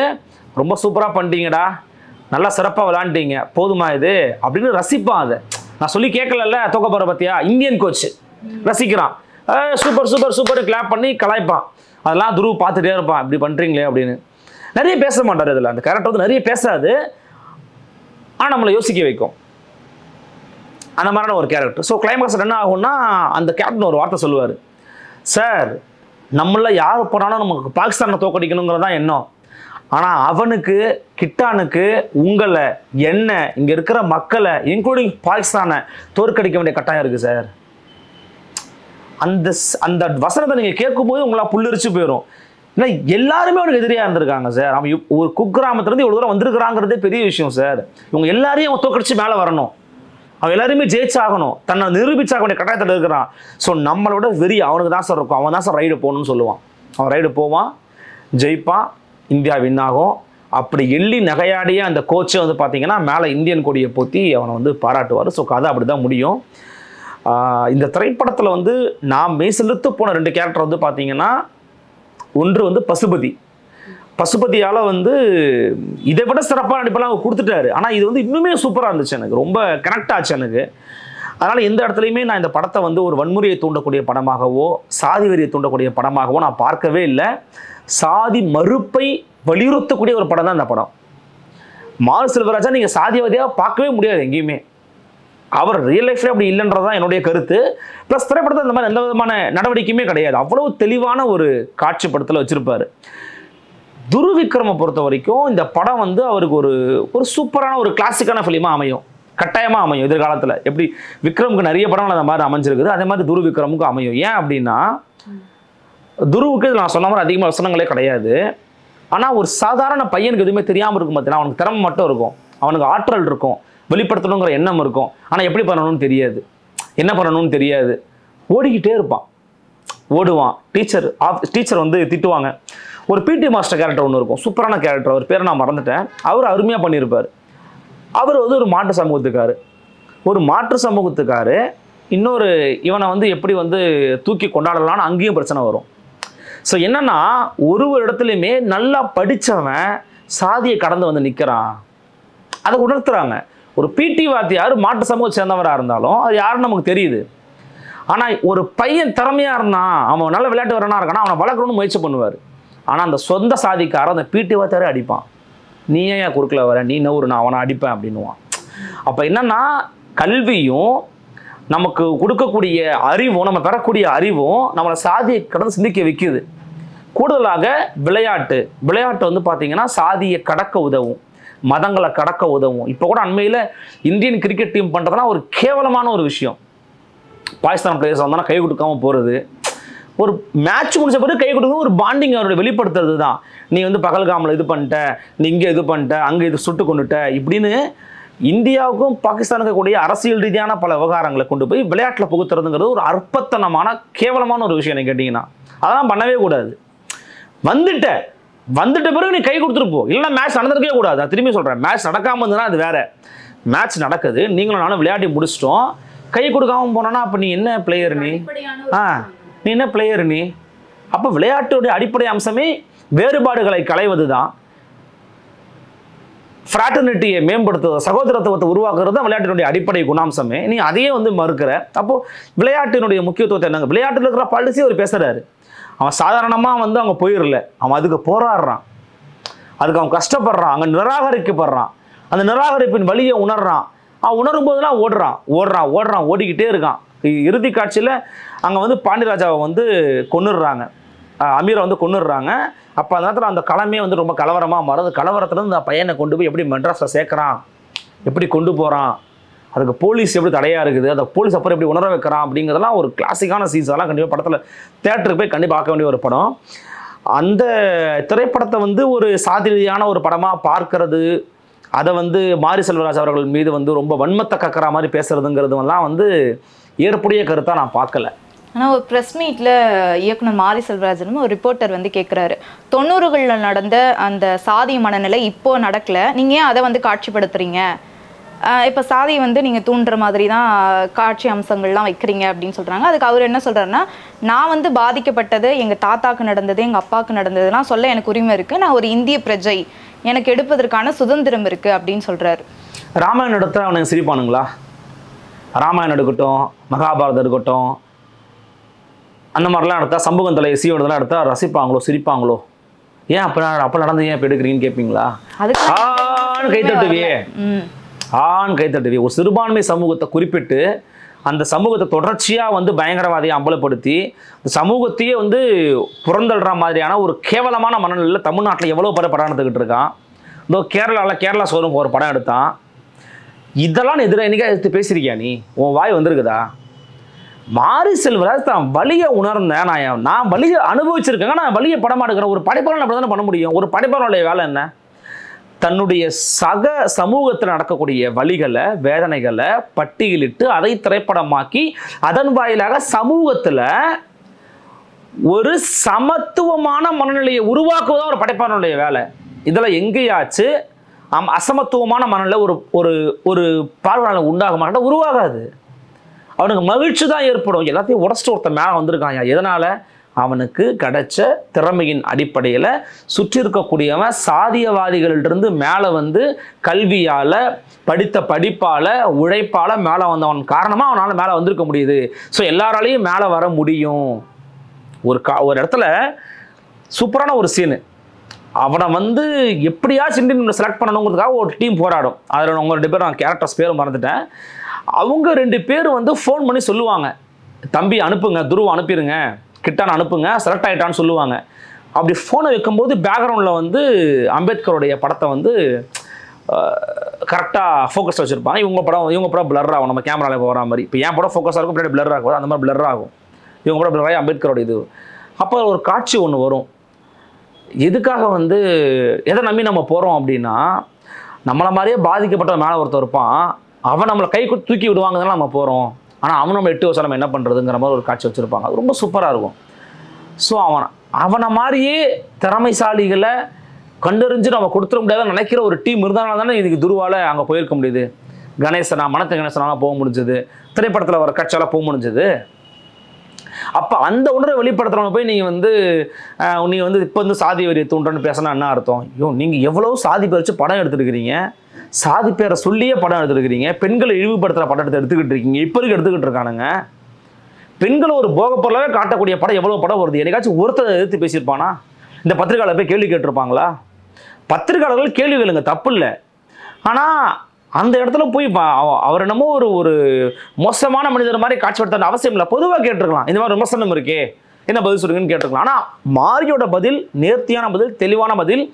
ரொம்ப சூப்பராக பண்ணிட்டீங்கடா, நல்லா சிறப்பாக விளாண்டுட்டீங்க, போதுமா இது அப்படின்னு ரசிப்பான். அதை நான் சொல்லி கேட்கல, தோக்க போகிற பற்றியா, இந்தியன் கோச் ரசிக்கிறான், சூப்பர் சூப்பர் சூப்பர் கிளாப் பண்ணி கலாய்ப்பான். அதெல்லாம் துருவ் பார்த்துட்டே இருப்பான், இப்படி பண்ணுறீங்களே அப்படின்னு. நிறைய பேச மாட்டார் இதில், அந்த கேரக்டர் வந்து நிறைய பேசாது, ஆனால் நம்மளை யோசிக்க வைக்கும், அந்த மாதிரியான ஒரு கேரக்டர். ஸோ கிளைமேக்ஸ் என்ன ஆகும்னா, அந்த கேப்டன் ஒரு வார்த்தை சொல்லுவார், சார் நம்மள யார் போனாலும் நமக்கு பாகிஸ்தானை தோக்கடிக்கணுங்கிறது தான் எண்ணம், ஆனால் அவனுக்கு கிட்டானுக்கு உங்களை என்ன இங்கே இருக்கிற மக்களை இன்க்ளூடிங் பாகிஸ்தானை தோற்கடிக்க வேண்டிய கட்டாயம் இருக்குது சார். அந்த வசனத்தை நீங்கள் கேட்கும்போது உங்களா புல்லரிச்சு போயிடும். ஏன்னா எல்லாருமே அவனுக்கு எதிரியாக இருந்திருக்காங்க சார். அவன் ஒரு குக்கிராமத்துலேருந்து இவ்வளோ தூரம் வந்திருக்கிறாங்கிறதே பெரிய விஷயம் சார். இவங்க எல்லாரையும் அவன் தோக்கடிச்சு மேலே வரணும், அவன் எல்லாருமே ஜெயிச்சாகணும், தன்னை நிரூபிச்சாக வேண்டிய கட்டாயத்தில் இருக்கிறான். ஸோ நம்மளோட வெறி அவனுக்கு தான் சார் இருக்கும், அவன் தான் சார் ரைடு போகணும்னு சொல்லுவான். அவன் ரைடு போவான், ஜெயிப்பான், இந்தியா வின் ஆகும். அப்படி எள்ளி நகையாடிய அந்த கோச்சை வந்து பார்த்தீங்கன்னா மேலே இந்தியன் கொடியை போற்றி அவனை வந்து பாராட்டுவார். ஸோ கதை அப்படி தான் முடியும். இந்த திரைப்படத்தில் வந்து நான் மெய்சிலிர்த்து போன 2 கேரக்டர் வந்து பார்த்தீங்கன்னா, ஒன்று வந்து பசுபதியால் வந்து இதை விட சிறப்பாக நடிப்பெல்லாம் அவர் கொடுத்துட்டாரு. ஆனால் இது வந்து இன்னுமே சூப்பராக இருந்துச்சு, எனக்கு ரொம்ப கனெக்ட் ஆச்சு எனக்கு. அதனால் எந்த இடத்துலையுமே நான் இந்த படத்தை வந்து ஒரு வன்முறையை தூண்டக்கூடிய படமாகவோ சாதி வெறியை தூண்டக்கூடிய படமாகவோ நான் பார்க்கவே இல்லை. சாதி மறுப்பை வலியுறுத்தக்கூடிய ஒரு படம் தான் இந்த படம். மாரி செல்வராஜா நீங்கள் சாதிவாதியாக பார்க்கவே முடியாது எங்கேயுமே. அவர் ரியல் லைஃப்ல அப்படி இல்லைன்றது தான் என்னுடைய கருத்து. ப்ளஸ் திரைப்படத்தில் இந்த மாதிரி எந்த விதமான நடவடிக்கையுமே கிடையாது. அவ்வளவு தெளிவான ஒரு காட்சிப்படத்தில் வச்சிருப்பாரு. துருவிக்ரமை பொறுத்த வரைக்கும் இந்த படம் வந்து அவருக்கு ஒரு சூப்பரான ஒரு கிளாசிக்கான ஃபிலிமாக அமையும், கட்டாயமாக அமையும். எதிர்காலத்தில் எப்படி விக்ரமுக்கு நிறைய படங்கள் அந்த மாதிரி அமைஞ்சிருக்குது, அதே மாதிரி துருவிக்ரமுக்கு அமையும். ஏன் அப்படின்னா, துருவுக்கு நான் சொன்ன மாதிரி அதிகமாக வசனங்களே கிடையாது. ஆனால் ஒரு சாதாரண பையனுக்கு எதுவுமே தெரியாமல் இருக்கும் பார்த்தீங்கன்னா, அவனுக்கு திறமை மட்டும் இருக்கும், அவனுக்கு ஆற்றல் இருக்கும், வெளிப்படுத்தணுங்கிற எண்ணம் இருக்கும். ஆனால் எப்படி பண்ணணும்னு தெரியாது, என்ன பண்ணணும்னு தெரியாது. ஓடிக்கிட்டே இருப்பான், ஓடுவான். டீச்சர் வந்து திட்டுவாங்க. ஒரு பிடி மாஸ்டர் கேரக்டர் ஒன்று இருக்கும், சூப்பரான கேரக்டர், அவர் பேரை நான் மறந்துட்டேன். அவர் அருமையாக பண்ணியிருப்பார். அவர் வந்து ஒரு மாற்று சமூகத்துக்காரு. இன்னொரு இவனை வந்து எப்படி வந்து தூக்கி கொண்டாடலான்னு அங்கேயும் பிரச்சனை வரும். ஸோ என்னன்னா, ஒரு இடத்துலையுமே நல்லா படித்தவன் சாதியை கடந்து வந்து நிற்கிறான், அதை உணர்த்துறாங்க. ஒரு பிடி வாத்தியார் மாற்று சமூகத்தை சேர்ந்தவராக இருந்தாலும் அது யாருன்னு நமக்கு தெரியுது. ஆனால் ஒரு பையன் திறமையாக இருந்தான், அவன் நல்ல விளையாட்டு வரனா இருக்கானா, அவனை வளர்க்கணும்னு முயற்சி பண்ணுவார். ஆனால் அந்த சொந்த சாதிக்காரன் அந்த பிடி வாத்தியாரே அடிப்பான். நீ ஏன் குறுக்கில் வர, நீ நூறு, நான் அவனை அடிப்பேன் அப்படின்னுவான். அப்போ என்னன்னா, கல்வியும் நமக்கு கொடுக்கக்கூடிய அறிவும், நம்ம பெறக்கூடிய அறிவும் நம்மளை சாதியை கடந்து சிந்திக்க வைக்குது. கூடுதலாக விளையாட்டு வந்து பார்த்தீங்கன்னா சாதியை கடக்க உதவும், மதங்களை கடக்க உதவும். இப்போ கூட அண்மையில் இந்தியன் கிரிக்கெட் டீம் பண்ணுறதுனா ஒரு கேவலமான ஒரு விஷயம். பாகிஸ்தான் பிளேயர்ஸ் வந்தாலும் கை கொடுக்காம போகிறது, ஒரு மேட்ச் முடிச்ச பிறகு கை கொடுக்க ஒரு பாண்டிங் அவருடைய வெளிப்படுத்துறது தான். நீ வந்து பகல்காமில் இது பண்ணிட்ட, நீ இங்கே இது பண்ணிட்ட, அங்கே இது சுட்டு கொண்டுட்ட, இப்படின்னு இந்தியாவுக்கும் பாகிஸ்தானுக்கு கூடிய அரசியல் ரீதியான பல விவகாரங்களை கொண்டு போய் விளையாட்டில் புகுத்துறதுங்கிறது ஒரு அற்பத்தனமான கேவலமான ஒரு விஷயம். கேட்டிங்கன்னா அதெல்லாம் பண்ணவே கூடாது. வந்துட்ட பிறகு நீ கை கொடுத்துட்டு போ, இல்லைன்னா மேட்ச் நடந்திருக்கவே கூடாது. நான் திரும்பி சொல்கிறேன், மேட்ச் நடக்காமல் இருந்ததுன்னா அது வேற. மேட்ச் நடக்குது, நீங்களும் நானும் விளையாடி முடிச்சிட்டோம், கை கொடுக்காமல் போனோன்னா அப்போ நீ என்ன பிளேயர்? நீ என்ன பிளேயர்? நீ அப்போ விளையாட்டுடைய அடிப்படை அம்சமே வேறுபாடுகளை களைவது தான், ஃப்ராட்டர்னிட்டியை மேம்படுத்துவது, சகோதரத்துவத்தை உருவாக்குறது தான் விளையாட்டினுடைய அடிப்படை குணாம்சமே. நீ அதையே வந்து மறுக்கிற. அப்போ விளையாட்டினுடைய முக்கியத்துவத்தை என்னங்க? விளையாட்டில் இருக்கிற பாலிசி அவர் பேசுறாரு. அவன் சாதாரணமாக வந்து அவங்க போயிடல, அவன் அதுக்கு போராடுறான், அதுக்கு அவன் கஷ்டப்படுறான், அங்கே நிராகரிக்கப்படுறான், அந்த நிராகரிப்பின் வழியை உணர்றான். அவன் உணரும் போதெல்லாம் ஓடிக்கிட்டே இருக்கான். இறுதி காட்சியில் அங்கே வந்து பாண்டியராஜாவை வந்து கொன்னுடுறாங்க, அமீரை வந்து கொன்னுடுறாங்க. அப்போ அந்த நேரத்தில் அந்த களமே வந்து ரொம்ப கலவரமாக மாறுது. கலவரத்துலேருந்து அந்த பையனை கொண்டு போய் எப்படி மெட்ராஸில் சேர்க்குறான், எப்படி கொண்டு போகிறான், அதுக்கு போலீஸ் எப்படி தடையாக இருக்குது, அந்த போலீஸ் அப்புறம் எப்படி உணர வைக்கிறான் அப்படிங்கிறதெல்லாம் ஒரு கிளாசிக்கான சீன்ஸ். அதெல்லாம் கண்டிப்பாக படத்தில் தேட்டருக்கு போய் கண்டிப்பாக பார்க்க வேண்டிய ஒரு படம். அந்த திரைப்படத்தை வந்து ஒரு சாதிரியான ஒரு படமாக பார்க்கறது, அதை வந்து மாரி செல்வராஜ் அவர்கள் மீது வந்து ரொம்ப வன்மத்தை கக்கிற மாதிரி பேசுறதுங்கிறதுலாம் வந்து ஏற்புடைய கருத்தாக நான் பார்க்கல. ஆனால் ஒரு ப்ரெஸ் மீட்டில் இயக்குனர் மாரி செல்வராஜனும் ஒரு ரிப்போர்ட்டர் வந்து கேட்குறாரு, 90களில் நடந்த அந்த சாதி மனநிலை இப்போ நடக்கலை, நீங்கள் ஏன் அதை வந்து காட்சிப்படுத்துறீங்க? இப்போ சாதியை வந்து நீங்கள் தூண்டுற மாதிரி தான் காட்சி அம்சங்கள்லாம் வைக்கிறீங்க அப்படின்னு சொல்கிறாங்க. அதுக்கு அவர் என்ன சொல்கிறாருன்னா, நான் வந்து பாதிக்கப்பட்டது எங்கள் தாத்தாக்கு நடந்தது, எங்கள் அப்பாவுக்கு நடந்ததுலாம் சொல்ல எனக்கு உரிமை இருக்குது, நான் ஒரு இந்திய பிரஜை, எனக்கு எடுப்பதற்கான சுதந்திரம் இருக்குது அப்படின்னு சொல்கிறாரு. ராமாயணம் எடுத்தால் அவனுக்கு சிரிப்பானுங்களா? ராமாயணம் எடுக்கட்டும், மகாபாரதம் இருக்கட்டும், அந்த மாதிரிலாம் எடுத்தால், சமூகம் தலை சீவனதெல்லாம் எடுத்தால் ரசிப்பாங்களோ, சிரிப்பாங்களோ? ஏன் அப்போ நடந்து ஏன் இப்போ எடுக்கிறீங்கன்னு கேட்பீங்களா? கைத்தட்டுவியே ஒரு சிறுபான்மை சமூகத்தை குறிப்பிட்டு அந்த சமூகத்தை தொடர்ச்சியாக வந்து பயங்கரவாதியை அம்பலப்படுத்தி இந்த சமூகத்தையே வந்து புறந்தள்ளுற மாதிரியான ஒரு கேவலமான மனநிலையில் தமிழ்நாட்டில் எவ்வளோ பேர் படம் எடுத்துக்கிட்டு இருக்கான். இதோ கேரளா ஷோரூம் ஒரு படம் எடுத்தான். இதெல்லாம் எதிராக என்னைக்கா எடுத்து பேசியிருக்கியா நீ? உன் வாய் வந்திருக்குதா? மாரி செல்வராஜ் தான் வலியை உணர்ந்தேன், நான் வலியை அனுபவிச்சிருக்கேங்க, நான் வலியை படமா எடுக்கிறேன். ஒரு படைப்பாளன் அப்படி தானே பண்ண முடியும். ஒரு படைப்பாளனுடைய வேலை என்ன? தன்னுடைய சக சமூகத்தில் நடக்கக்கூடிய வலிகளை, வேதனைகளை பட்டியலிட்டு அதை திரைப்படமாக்கி அதன் வாயிலாக சமூகத்தில் ஒரு சமத்துவமான மனநிலையை உருவாக்குவதும் ஒரு படைப்பாளனுடைய வேலை. இதில் எங்கேயாச்சு அசமத்துவமான மனநிலை ஒரு ஒரு ஒரு பார்வையாளர் உண்டாக மாட்டா, உருவாகாது. அவனுக்கு மகிழ்ச்சி தான் ஏற்படும். எல்லாத்தையும் உடச்சிட்டு ஒருத்தன் மேலே வந்திருக்கான். எதனால்? அவனுக்கு கிடைச்ச திறமையின் அடிப்படையில் சுற்றி இருக்கக்கூடியவன் சாதியவாதிகளிலிருந்து மேலே வந்து கல்வியால், படித்த படிப்பால், உழைப்பால் மேலே வந்தவன் காரணமாக அவனால் மேலே வந்திருக்க முடியுது. ஸோ எல்லாராலையும் மேலே வர முடியும். ஒரு இடத்துல சூப்பரான ஒரு சீனு, அவனை வந்து எப்படியாச்சும் செலக்ட் பண்ணணுங்கிறதுக்காக ஒரு டீம் போராடும். அதில் அவங்க 2 பேர், நான் கேரக்டர்ஸ் பேர் மறந்துட்டேன். அவங்க 2 பேர் வந்து ஃபோன் பண்ணி சொல்லுவாங்க, தம்பி அனுப்புங்க, துருவ அனுப்பிடுங்க, கிட்டான அனுப்புங்க, செலக்ட் ஆகிட்டான்னு சொல்லுவாங்க. அப்படி ஃபோனை வைக்கும்போது பேக்ரவுண்டில் வந்து அம்பேத்கருடைய படத்தை வந்து கரெக்டாக ஃபோக்கஸ் வச்சுருப்பாங்க. இவங்க படம் பிளர் ஆகும், நம்ம கேமராவில் போகிற மாதிரி. இப்போ என் படம் ஃபோக்கஸாக இருக்கும், பின்னாடி பிளர் ஆகும், அந்த மாதிரி பிளர் ஆகும். இவங்க படம் பிளர் ஆகி அம்பேத்கரோட இது. அப்போ ஒரு காட்சி ஒன்று வரும். எதுக்காக வந்து எதை நம்பி நம்ம போகிறோம் அப்படின்னா, நம்மளை மாதிரியே பாதிக்கப்பட்ட மேலே ஒருத்தர் இருப்பான், அவன் நம்மளை கை தூக்கி விடுவாங்கதான் நம்ம போகிறோம். ஆனால் அவன் நம்ம 8 வருஷம் நம்ம என்ன பண்ணுறதுங்கிற மாதிரி ஒரு காட்சி வச்சுருப்பாங்க. அது ரொம்ப சூப்பராக இருக்கும். ஸோ அவனை மாதிரியே திறமைசாலிகளை கண்டறிஞ்சு நம்ம கொடுத்துட முடியாதுன்னு நினைக்கிற ஒரு டீம் இருந்தாலும் தானே இதுக்கு துருவால் அங்கே போயிருக்க முடியுது. கணேசனா, மனத்து கணேசனாலாம் போக முடிஞ்சது, திரைப்படத்தில் வர காட்சியால் போக முடிஞ்சது. அப்போ அந்த உணர்வை வெளிப்படுத்துறவங்க போய் நீங்கள் வந்து இப்போ வந்து சாதி வரியை தூண்டுறன்னு பேசினா என்ன அர்த்தம்? ஐயோ, நீங்கள் எவ்வளோ சாதி பேர் வச்சு படம் எடுத்துருக்கிறீங்க, சாதி பேரை சொல்லியே படம் எடுத்துருக்கிறீங்க, பெண்களை இழிவுபடுத்துகிற படம் எடுத்துக்கிட்டு இருக்கீங்க, இப்போ எடுத்துக்கிட்டு இருக்கானுங்க. பெண்களை ஒரு போகப்பொருளாவே காட்டக்கூடிய படம் எவ்வளோ படம் வருது? என்னைக்காச்சும் ஒருத்தர் எதிர்த்து பேசியிருப்பானா? இந்த பத்திரிகையாளர் போய் கேள்வி கேட்டிருப்பாங்களா? பத்திரிகையாளர்கள் கேள்வி கேளுங்க, தப்பு இல்லை. ஆனால் அந்த இடத்துல போய் அவர் என்னமோ ஒரு மோசமான மனிதர் மாதிரி காட்சிப்படுத்த அவசியம் இல்லை. பொதுவாக கேட்டிருக்கலாம், இந்த மாதிரி விமர்சனம் இருக்கே, என்ன பதில் சொல்லுங்கன்னு கேட்டிருக்கலாம். ஆனால் மாரியோட பதில் நேர்த்தியான பதில், தெளிவான பதில்,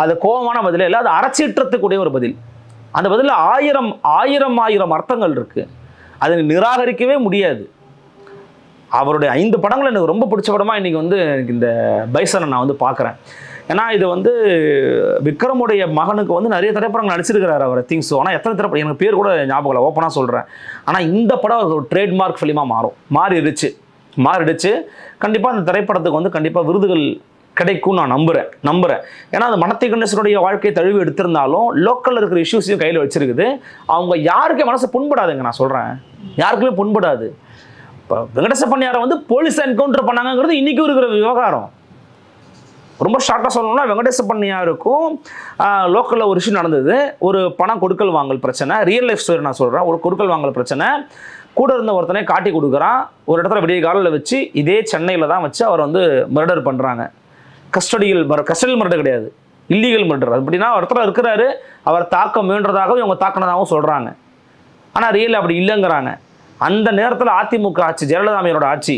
அது கோபமான பதில் இல்லை, அது அறச்சீற்றத்துக்குடைய ஒரு பதில். அந்த பதில் ஆயிரம் அர்த்தங்கள் இருக்கு. அதை நிராகரிக்கவே முடியாது. அவருடைய 5 படங்கள் எனக்கு ரொம்ப பிடிச்ச படமாக இன்றைக்கி வந்து எனக்கு இந்த பைசனை நான் வந்து பார்க்குறேன். ஏன்னா இது வந்து விக்ரமுடைய மகனுக்கு வந்து நிறைய திரைப்படங்கள் நடிச்சிருக்கிறார் அவர், திங்ஸ். ஆனால் எத்தனை திரைப்படம் எனக்கு பேர் கூட ஞாபகம் இல்லை, ஓப்பனாக சொல்கிறேன். ஆனால் இந்த படம் ஒரு ட்ரேட்மார்க் ஃபிலிமாக மாறிடுச்சு. கண்டிப்பாக அந்த திரைப்படத்துக்கு வந்து கண்டிப்பாக விருதுகள் கிடைக்கும் நான் நம்புகிறேன். ஏன்னா அது மனத்தை கணேசனுடைய வாழ்க்கையை தழுவி எடுத்திருந்தாலும் லோக்கலில் இருக்கிற இஷ்யூஸையும் கையில் வச்சிருக்குது. அவங்க யாருக்கே மனசு புண்படாதுங்க, நான் சொல்கிறேன், யாருக்குமே புண்படாது. இப்போ வெங்கடேச பண்ணியாரை வந்து போலீஸ் என்கவுண்டர் பண்ணாங்கிறது இன்றைக்கும் இருக்கிற விவகாரம். ரொம்ப ஷார்ட்டாக சொல்லணும்னா, வெங்கடேச பண்ணியாருக்கும் லோக்கலில் ஒரு விஷயம் நடந்தது. ஒரு பணம் கொடுக்கல் வாங்கல் பிரச்சனை, ரியல் லைஃப் ஸ்டோரி நான் சொல்கிறேன். ஒரு கொடுக்கல் வாங்கல் பிரச்சனை, கூட இருந்த ஒருத்தனை காட்டி கொடுக்குறான். ஒரு இடத்துல விடிய காலில் வச்சு, இதே சென்னையில் தான் வச்சு அவர் வந்து மர்டர் பண்ணுறாங்க. கஸ்டடியல் மர்டர் கிடையாது, இல்லீகல் மர்டர். அது அப்படின்னா ஒருத்தர் இருக்கிறாரு, அவர் தாக்க முயன்றதாகவும் இவங்க தாக்கினதாகவும் சொல்கிறாங்க. ஆனால் ரியல் அப்படி இல்லைங்கிறாங்க. அந்த நேரத்தில் அதிமுக ஆட்சி, ஜெயலலிதாமையோட ஆட்சி,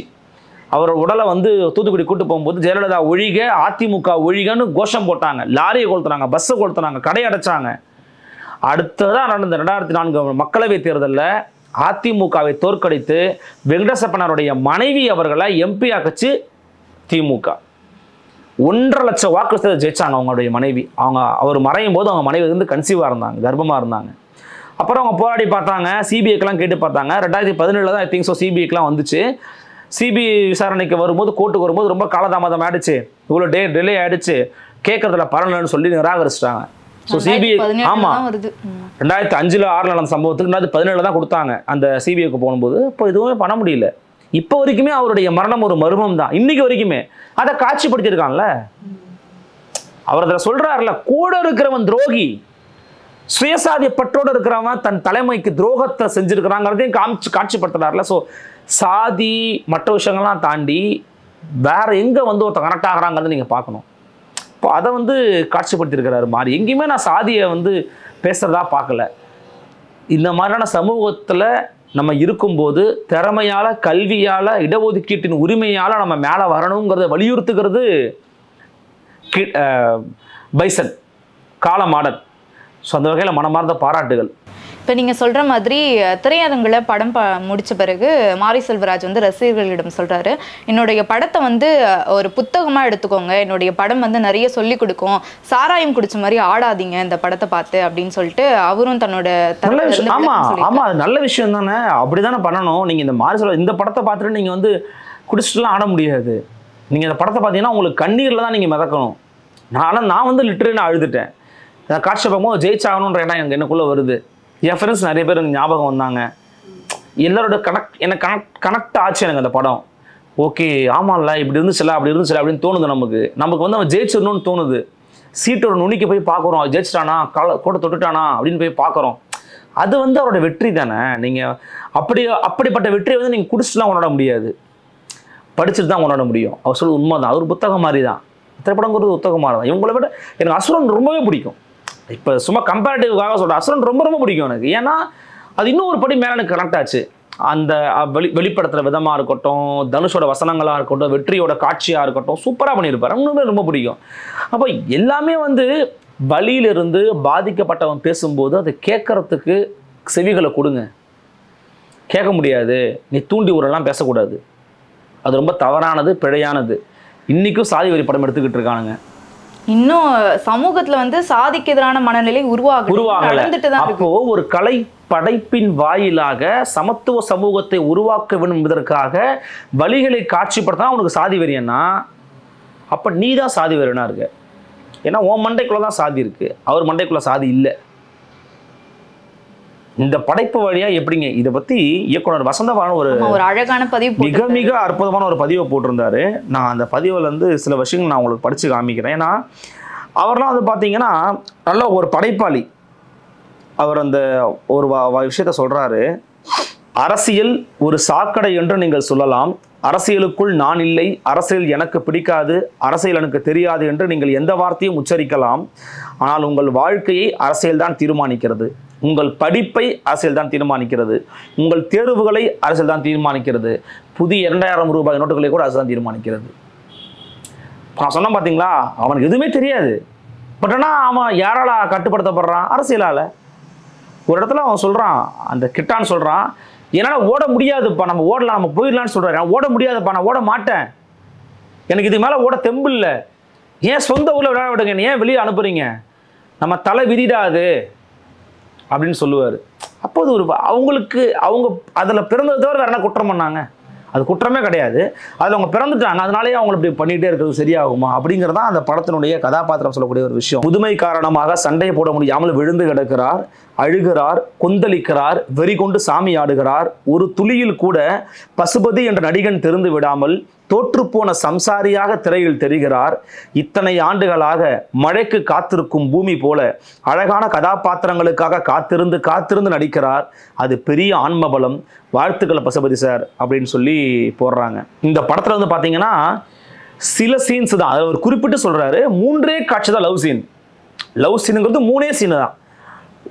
அவர் உடலை வந்து தூத்துக்குடி கூட்டு போகும்போது ஜெயலலிதா ஒழிக, அதிமுக ஒழிகன்னு கோஷம் போட்டாங்க. லாரியை கொளுத்துனாங்க, பஸ்ஸை கொளுத்துனாங்க, கடை அடைச்சாங்க. அடுத்ததான் நடந்த 2004 மக்களவைத் தேர்தலில் அதிமுகவை தோற்கடித்து வெங்கடேசப்பனாருடைய மனைவி அவர்களை எம்பி ஆக்கச்சு திமுக. 1.5 லட்சம் வாக்கு ஜெயிச்சாங்க அவங்களுடைய மனைவி. அவர் மறையும் போது அவங்க மனைவி வந்து கன்சீவாக இருந்தாங்க, கர்ப்பமாக இருந்தாங்க. அப்புறம் அவங்க போராடி பார்த்தாங்க, சிபிஐக்கெலாம் கேட்டு பார்த்தாங்க. 2017 தான் ஐ திங்க் ஸோ சிபிஐக்கெலாம் வந்துச்சு. சிபிஐ விசாரணைக்கு வரும்போது, கோர்ட்டுக்கு வரும்போது ரொம்ப காலதாமதம் ஆயிடுச்சு, இவ்வளோ டிலே ஆயிடுச்சு, கேட்கறதுல பரவாயில்லன்னு சொல்லி நிராகரிச்சிட்டாங்க. ஸோ சிபிஐ ஆமாம் 2005 6 நடந்த சம்பவத்துக்கு 2017 தான் கொடுத்தாங்க அந்த சிபிஐக்கு போகும்போது. இப்போ எதுவுமே பண்ண முடியல. இப்போ வரைக்குமே அவருடைய மரணம் ஒரு மர்மம் தான், இன்னைக்கு வரைக்குமே. அதை காட்சிப்படுத்தியிருக்கான்ல அவர், அதில் சொல்றாருல, கூட இருக்கிறவன் துரோகி, சுயசாதிய பற்றோடு இருக்கிறவன் தன் தலைமைக்கு துரோகத்தை செஞ்சிருக்கிறாங்கிறதையும் காட்சிப்படுத்துறாருல. ஸோ சாதி மற்ற விஷயங்கள்லாம் தாண்டி வேற எங்கே வந்து ஒருத்தர் கனெக்ட் ஆகிறாங்கிறத நீங்கள் பார்க்கணும். இப்போ அதை வந்து காட்சிப்படுத்தியிருக்கிறாரு மாறி. எங்கேயுமே நான் சாதியை வந்து பேசுகிறதா பார்க்கல. இந்த மாதிரியான சமூகத்தில் நம்ம இருக்கும்போது திறமையால், கல்வியால், இடஒதுக்கீட்டின் உரிமையால் நம்ம மேலே வரணுங்கிறத வலியுறுத்துகிறது பைசன் காலமாடன். ஸோ அந்த வகையில் மனமார்ந்த பாராட்டுகள். இப்போ நீங்கள் சொல்கிற மாதிரி திரையரங்கில் படம் முடித்த பிறகு மாரி செல்வராஜ் வந்து ரசிகர்களிடம் சொல்கிறாரு, என்னுடைய படத்தை வந்து ஒரு புத்தகமாக எடுத்துக்கோங்க, என்னுடைய படம் வந்து நிறைய சொல்லிக் கொடுக்கும், சாராயம் குடிச்ச மாதிரி ஆடாதீங்க இந்த படத்தை பார்த்து அப்படின்னு சொல்லிட்டு அவரும் தன்னோட ஆமாம் அது நல்ல விஷயம் தானே, அப்படி தானே பண்ணணும். நீங்கள் இந்த மாரி செல்வராஜ் இந்த படத்தை பார்த்துட்டு நீங்கள் வந்து குடிச்சிட்டுலாம் ஆட முடியாது. நீங்கள் இந்த படத்தை பார்த்தீங்கன்னா உங்களுக்கு கண்ணீரில் தான் நீங்கள் மிதக்கணும். நான் வந்து லிட்டரலி நான் அழுதுட்டேன். காட்சி பார்க்கும்போது ஜெயிச்சாகணுன்ற இடம் எனக்குள்ளே வருது. என் ஃப்ரெண்ட்ஸ் நிறைய பேர் எனக்கு ஞாபகம் வந்தாங்க. எல்லாரோட எனக்கு கனெக்ட் ஆச்சு எனக்கு அந்த படம். ஓகே ஆமாம்ல இப்படி இருந்துச்சுல அப்படி இருந்துச்சுல அப்படின்னு தோணுது. நமக்கு வந்து அவன் ஜெயிச்சிடணும்னு தோணுது. சீட்டு ஒரு நுனிக்கு போய் பார்க்குறோம், ஜெயிச்சிட்டானா கூட தொட்டுட்டானா அப்படின்னு போய் பார்க்குறோம். அது வந்து அவரோட வெற்றி தானே. நீங்கள் அப்படிப்பட்ட வெற்றியை வந்து நீங்கள் குடிச்சிட்டுலாம் கொண்டாட முடியாது, படிச்சுட்டு தான் கொண்டாட முடியும். அவர் சொல்ல உண்மைதான். அவர் புத்தகம் மாதிரி தான், திரைப்படங்கிறது புத்தகம் மாதிரி தான். இவங்களை விட எனக்கு அசுரன் ரொம்பவே பிடிக்கும். இப்போ சும்மா கம்பேரிட்டிவ்காக சொல்கிறேன், அசுரன் ரொம்ப ரொம்ப பிடிக்கும் எனக்கு. ஏன்னா அது இன்னும் ஒரு படி மேலே எனக்கு கனெக்ட் ஆச்சு. அந்த வெளிப்படுத்துகிற விதமாக இருக்கட்டும், தனுஷோட வசனங்களாக இருக்கட்டும், வெற்றியோட காட்சியாக இருக்கட்டும், சூப்பராக பண்ணியிருப்பார். இன்னுமே ரொம்ப பிடிக்கும். அப்போ எல்லாமே வந்து வலியிலிருந்து பாதிக்கப்பட்டவன் பேசும்போது அதை கேட்கறதுக்கு செவிகளை கொடுங்க. கேட்க முடியாது, நீ தூண்டி ஊரெல்லாம் பேசக்கூடாது, அது ரொம்ப தவறானது, பிழையானது. இன்றைக்கும் சாதி வரி படம் எடுத்துக்கிட்டு இருக்கானுங்க. இன்னும் சமூகத்துல வந்து சாதிக்கு எதிரான மனநிலை உருவாகல. அப்போ ஒரு கலை படைப்பின் வாயிலாக சமத்துவ சமூகத்தை உருவாக்க வேண்டும் என்பதற்காக வழிகளை காட்சிப்படுத்தினா உனக்கு சாதி வெறியன்னா, அப்ப நீ தான் சாதி வெறியனா இருக்க. ஏன்னா உன் மண்டைக்குள்ள தான் சாதி இருக்கு, அவர் மண்டைக்குள்ள சாதி இல்லை. இந்த படைப்பு வழியா எப்படிங்க இதை பத்தி இயக்குனர் வசந்தபாலன் ஒரு அழகான பதிவு, மிக மிக அற்புதமான ஒரு பதிவை போட்டிருந்தாரு. நான் அந்த பதிவுல இருந்து சில விஷயங்கள் நான் உங்களுக்கு படிச்சு காமிக்கிறேன். ஏன்னா அவர்லாம் வந்து பாத்தீங்கன்னா நல்ல ஒரு படைப்பாளி. அவர் அந்த ஒரு விஷயத்த சொல்றாரு. அரசியல் ஒரு சாக்கடை என்று நீங்கள் சொல்லலாம். அரசியலுக்குள் நான் இல்லை, அரசியல் எனக்கு பிடிக்காது, அரசியல் எனக்கு தெரியாது என்று நீங்கள் எந்த வார்த்தையும் உச்சரிக்கலாம். ஆனால் உங்கள் வாழ்க்கையை அரசியல் தான் தீர்மானிக்கிறது. உங்கள் படிப்பை அரசியல் தான் தீர்மானிக்கிறது. உங்கள் தேர்வுகளை அரசியல் தான் தீர்மானிக்கிறது. புதிய 2000 ரூபாய் நோட்டுகளை கூட அரசு தான் தீர்மானிக்கிறது. நான் சொன்னேன் பார்த்தீங்களா, அவனுக்கு எதுவுமே தெரியாது. பட் ஆனால் அவன் யாரால கட்டுப்படுத்தப்படுறான்? அரசியலால். ஒரு இடத்துல அவன் சொல்கிறான், அந்த கிட்டான்னு சொல்கிறான், என்னால் ஓட முடியாதுப்பா, நம்ம ஓடலாம், நம்ம போயிடலான்னு சொல்கிறாரு. நான் ஓட முடியாதுப்பா, நான் ஓட மாட்டேன், எனக்கு இது மேலே ஓட தெம்பு இல்லை. ஏன் சொந்த ஊரில் விளையாட விடுங்க, ஏன் வெளியே அனுப்புறீங்க, நம்ம தலை விதிடாது அப்படின்னு சொல்லுவார். அப்போது ஒரு அவங்களுக்கு அவங்க அதில் பிறந்தது தவிர வேற என்ன குற்றம் பண்ணாங்க? அது குற்றமே கிடையாது. அதில் அவங்க பிறந்துட்டாங்க, அதனாலேயே அவங்க இப்படி பண்ணிகிட்டே இருக்கிறது சரியாகுமா அப்படிங்கிறதான் அந்த படத்தினுடைய கதாபாத்திரம் சொல்லக்கூடிய ஒரு விஷயம். முதுமை காரணமாக சண்டையை போட முடியாமல் விழுந்து கிடக்கிறார், அழுகிறார், கொந்தளிக்கிறார், வெறி கொண்டு சாமி ஆடுகிறார். ஒரு துளியில் கூட பசுபதி என்ற நடிகன் தெரிந்து விடாமல் தோற்றுப்போன சம்சாரியாக திரையில் தெரிகிறார். இத்தனை ஆண்டுகளாக மழைக்கு காத்திருக்கும் பூமி போல அழகான கதாபாத்திரங்களுக்காக காத்திருந்து காத்திருந்து நடிக்கிறார். அது பெரிய ஆன்மபலம். வாழ்த்துக்களை பசுபதி சார் அப்படின்னு சொல்லி போடுறாங்க. இந்த படத்துல வந்து பாத்தீங்கன்னா சில சீன்ஸ் தான், அதை ஒரு குறிப்பிட்டு சொல்றாரு. 3 காட்சி தான் லவ் சீன். லவ் சீனுங்கிறது 3 சீன் தான்.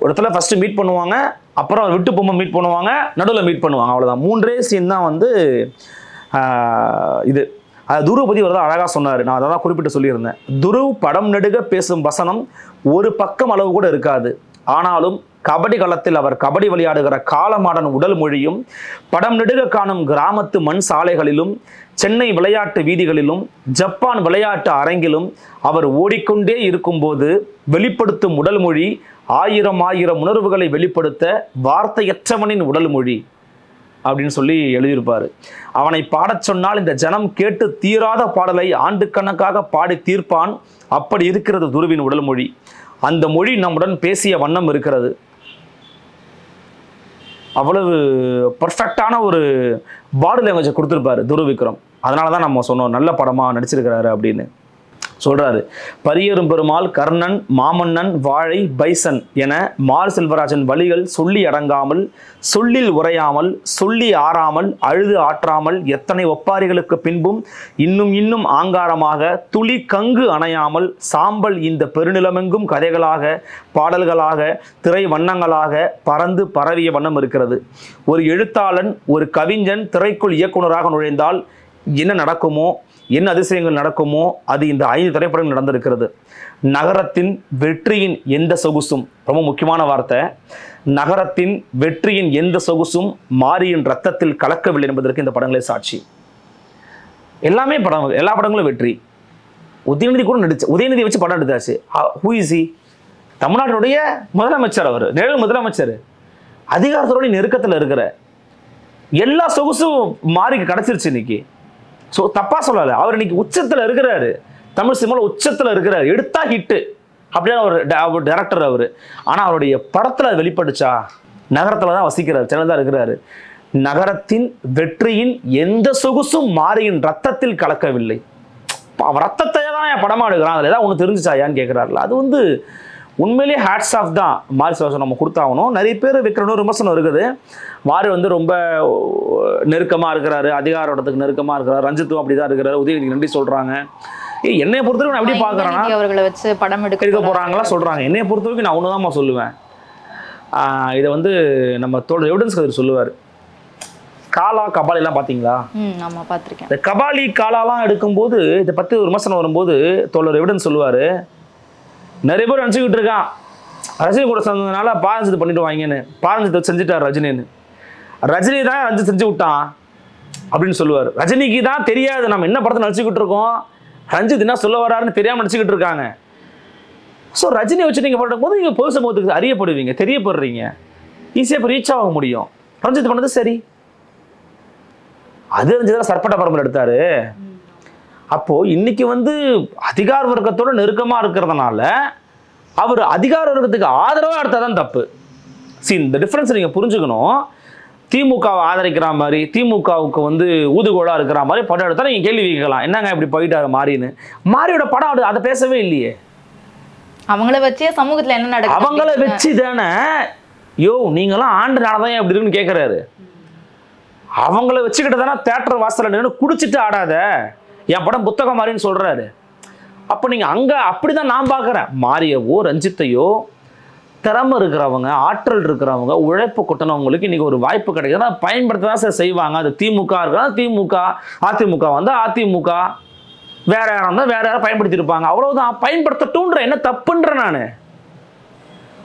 ஒரு இடத்துல ஃபர்ஸ்ட் மீட் பண்ணுவாங்க, அப்புறம் விட்டு போகும்போது மீட் பண்ணுவாங்க, நடுவில் மீட் பண்ணுவாங்க, அவ்வளோதான். 3 சீன் தான் வந்து இது. துருவ பற்றி ஒரு தான் அழகாக சொன்னார். நான் அதை தான் குறிப்பிட்டு சொல்லியிருந்தேன். துருவ் படம் நெடுக பேசும் வசனம் ஒரு பக்கம் அளவு கூட இருக்காது. ஆனாலும் கபடி களத்தில் அவர் கபடி விளையாடுகிற காலமாடன் உடல் மொழியும், படம் நெடுக காணும் கிராமத்து மண் சாலைகளிலும், சென்னை விளையாட்டு வீதிகளிலும், ஜப்பான் விளையாட்டு அரங்கிலும் அவர் ஓடிக்கொண்டே இருக்கும்போது வெளிப்படுத்தும் உடல் மொழி 1000 உணர்வுகளை வெளிப்படுத்த வார்த்தையற்றவனின் உடல் மொழி அப்படின்னு சொல்லி எழுதியிருப்பார். அவனை பாடச் சொன்னால் இந்த ஜனம் கேட்டு தீராத பாடலை ஆண்டுக்கணக்காக பாடி தீர்ப்பான். அப்படி இருக்கிறது துருவின் உடல் மொழி. அந்த மொழி நம்முடன் பேசிய வண்ணம் இருக்கிறது. அவ்வளவு பர்ஃபெக்டான ஒரு பாடி லாங்குவேஜை கொடுத்துருப்பாரு துருவ் விக்ரம். அதனால தான் நம்ம சொன்னோம் நல்ல படமாக நடிச்சிருக்கிறாரு அப்படின்னு சொல்றாரு. பரியரும் பெருமாள், கர்ணன், மாமன்னன், வாழை, பைசன் என மார் செல்வராஜன் வழிகள் சொல்லி அடங்காமல், சொல்லில் உரையாமல், சொல்லி ஆறாமல், அழுது ஆற்றாமல், எத்தனை ஒப்பாரிகளுக்கு பின்பும் இன்னும் இன்னும் ஆங்காரமாக துளி கங்கு அணையாமல் சாம்பல் இந்த பெருநிலமெங்கும் கதைகளாக, பாடல்களாக, திரை வண்ணங்களாக பறந்து பரவிய வண்ணம் இருக்கிறது. ஒரு எழுத்தாளன், ஒரு கவிஞன் திரைக்குள் இயக்குனராக நுழைந்தால் என்ன நடக்குமோ, என்ன அதிசயங்கள் நடக்குமோ அது இந்த 5 திரைப்படங்கள் நடந்திருக்கிறது. நகரத்தின் வெற்றியின் எந்த சொகுசும், ரொம்ப முக்கியமான வார்த்தை, நகரத்தின் வெற்றியின் எந்த சொகுசும் மாரியின் ரத்தத்தில் கலக்கவில்லை என்பதற்கு இந்த படங்களே சாட்சி. எல்லாமே எல்லா படங்களும் வெற்றி. உதயநிதி கூட நடிச்சு, உதயநிதி வச்சு படம் எடுத்தாச்சு. Who is he? தமிழ்நாட்டினுடைய முதலமைச்சர், அவர் நிழல் முதலமைச்சர், அதிகாரத்தோட நெருக்கத்தில் இருக்கிற எல்லா சொகுசும் மாரிக்கு கிடைச்சிருச்சு. இன்னைக்கு ஸோ தப்பாக சொல்லலை, அவர் இன்னைக்கு உச்சத்தில் இருக்கிறாரு, தமிழ் சினிமாவில் உச்சத்தில் இருக்கிறாரு, எடுத்தா ஹிட்டு அப்படின்னா ஒரு டேரக்டர் அவர். ஆனால் அவருடைய படத்தில் அது வெளிப்படுச்சா? நகரத்தில் தான் வசிக்கிறார், சென்னையில் தான் இருக்கிறாரு. நகரத்தின் வெற்றியின் எந்த சொகுசும் மாரியின் ரத்தத்தில் கலக்கவில்லை. அவன் ரத்தத்தை தான் என் படமாக எடுக்கிறான், அதில் ஏதாவது ஒன்று தெரிஞ்சிச்சாயான்னு கேட்குறாருல. அது வந்து உண்மையிலேயே ஹேட்ஸ் ஆஃப் தான். மாரி செல்வராஜ் நம்ம கொடுத்தாகணும். நிறைய பேர் வைக்கிற விமர்சனம் இருக்குது, மாரி வந்து ரொம்ப நெருக்கமாக இருக்கிறாரு, அதிகாரத்துக்கு நெருக்கமாக இருக்கிறாரு, ரஞ்சித்தும் அப்படி தான் இருக்கிறாரு, உதயநிதிக்கு நன்றி சொல்கிறாங்க. என்னைய பொறுத்தவரைக்கும் நான் எப்படி பார்க்குறேன்னா, அவர்களை வச்சு படம் எடுக்க போகிறாங்களா சொல்கிறாங்க. என்னைய பொறுத்தவரைக்கும் நான் ஒன்று தான் சொல்லுவேன். இதை வந்து நம்ம தோழர் எவிடன்ஸ் கதிர் சொல்லுவார். காலா கபாலிலாம் பார்த்தீங்களா? ஆமாம், பார்த்துருக்கேன். இந்த கபாலி காலாலாம் எடுக்கும்போது இதை பற்றி ஒரு விமர்சனம் வரும்போது தோழர் எவிடன்ஸ் சொல்லுவார், நிறைய பேர் நினச்சிக்கிட்டு இருக்கான் ரஜினி கூட சேர்ந்ததுனால பாரஞ்சித்து பண்ணிட்டு வாங்கன்னு. பாரஞ்சித்தை செஞ்சுட்டார் ரஜினின்னு. ரஜினி தான் ரஞ்சித் செஞ்சு விட்டான் அப்படின்னு சொல்லுவார். ரஜினிக்கு தான் தெரியாது நம்ம என்ன படத்தை நினச்சிக்கிட்டு இருக்கோம், ரஞ்சித் என்ன சொல்ல வராருன்னு தெரியாமல் நினச்சிக்கிட்டு இருக்காங்க. ஸோ ரஜினியை வச்சு நீங்கள் பண்ணும்போது நீங்கள் பொது சமூகத்துக்கு அறியப்படுவீங்க, தெரியப்படுறீங்க, ஈஸியாக இப்போ ரீச் ஆக முடியும். ரஞ்சித் பண்ணது சரி, அது ரஞ்சித் சர்பட்ட பரம்பரை எடுத்தாரு. அப்போ இன்னைக்கு வந்து அதிகார வர்க்கத்தோட நெருக்கமாக இருக்கிறதுனால அவர் அதிகார வர்க்கத்துக்கு ஆதரவாக எடுத்தாதான் தப்பு. இந்த டிஃப்ரென்ஸ் நீங்கள் புரிஞ்சுக்கணும். திமுகவை ஆதரிக்கிற மாதிரி, திமுகவுக்கு வந்து ஊதுகோலா இருக்கிற மாதிரி படம் எடுத்தா நீங்கள் கேள்வி கேட்கலாம், என்னங்க இப்படி போயிட்டாரு மாரின்னு. மாரியோட படம் அதை பேசவே இல்லையே. அவங்கள வச்சே சமூகத்தில் என்ன நடக்குது, அவங்கள வச்சு தானே யோ நீங்களாம் ஆண்டு நாளதான் எப்படி இருக்குன்னு கேட்குறாரு. அவங்கள வச்சுக்கிட்டு தானே தேட்டர் வாசலில் நின்று குடிச்சிட்டு ஆடாத என் படம் புத்தகம் மாறின்னு சொல்றாரு. அப்போ நீங்கள் அங்கே அப்படிதான் நான் பார்க்குறேன். மாரியவோ ரஞ்சித்தையோ திறமை இருக்கிறவங்க, ஆற்றல் இருக்கிறவங்க, உழைப்பு கொட்டினவங்களுக்கு இன்னைக்கு ஒரு வாய்ப்பு கிடைக்குதுன்னா பயன்படுத்த தான் சார் செய்வாங்க. அது திமுக இருக்கா திமுக, அதிமுக வந்தால் அதிமுக, வேற யாரும் இருந்தால் வேற யாரும் பயன்படுத்தியிருப்பாங்க, அவ்வளவுதான். பயன்படுத்தட்டும்ன்ற என்ன தப்புன்ற நான்.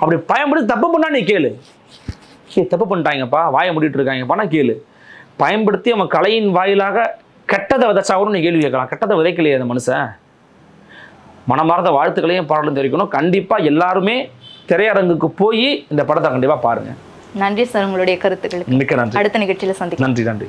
அப்படி பயன்படுத்தி தப்பு பண்ணா நீ கேளு, தப்பு பண்ணிட்டாங்கப்பா வாயை மூடிட்டு இருக்காங்கப்பா நான் கேளு. பயன்படுத்தி அவன் கலையின் வாயிலாக கெட்டதை விதைச்சா கூட நீ கேள்வி கேட்கலாம். கெட்டதை விதைக்கலையே அந்த மனுஷன். மனமார்ந்த வாழ்த்துக்களையும் பாடலும் தெரிவிக்கணும். கண்டிப்பாக எல்லாருமே திரையரங்குக்கு போய் இந்த படத்தை கண்டிப்பாக பாருங்க. நன்றி சார் உங்களுடைய கருத்துக்களுக்கு. மிக்க நன்றி. அடுத்த நிகழ்ச்சியில் சந்திக்கலாம். நன்றி.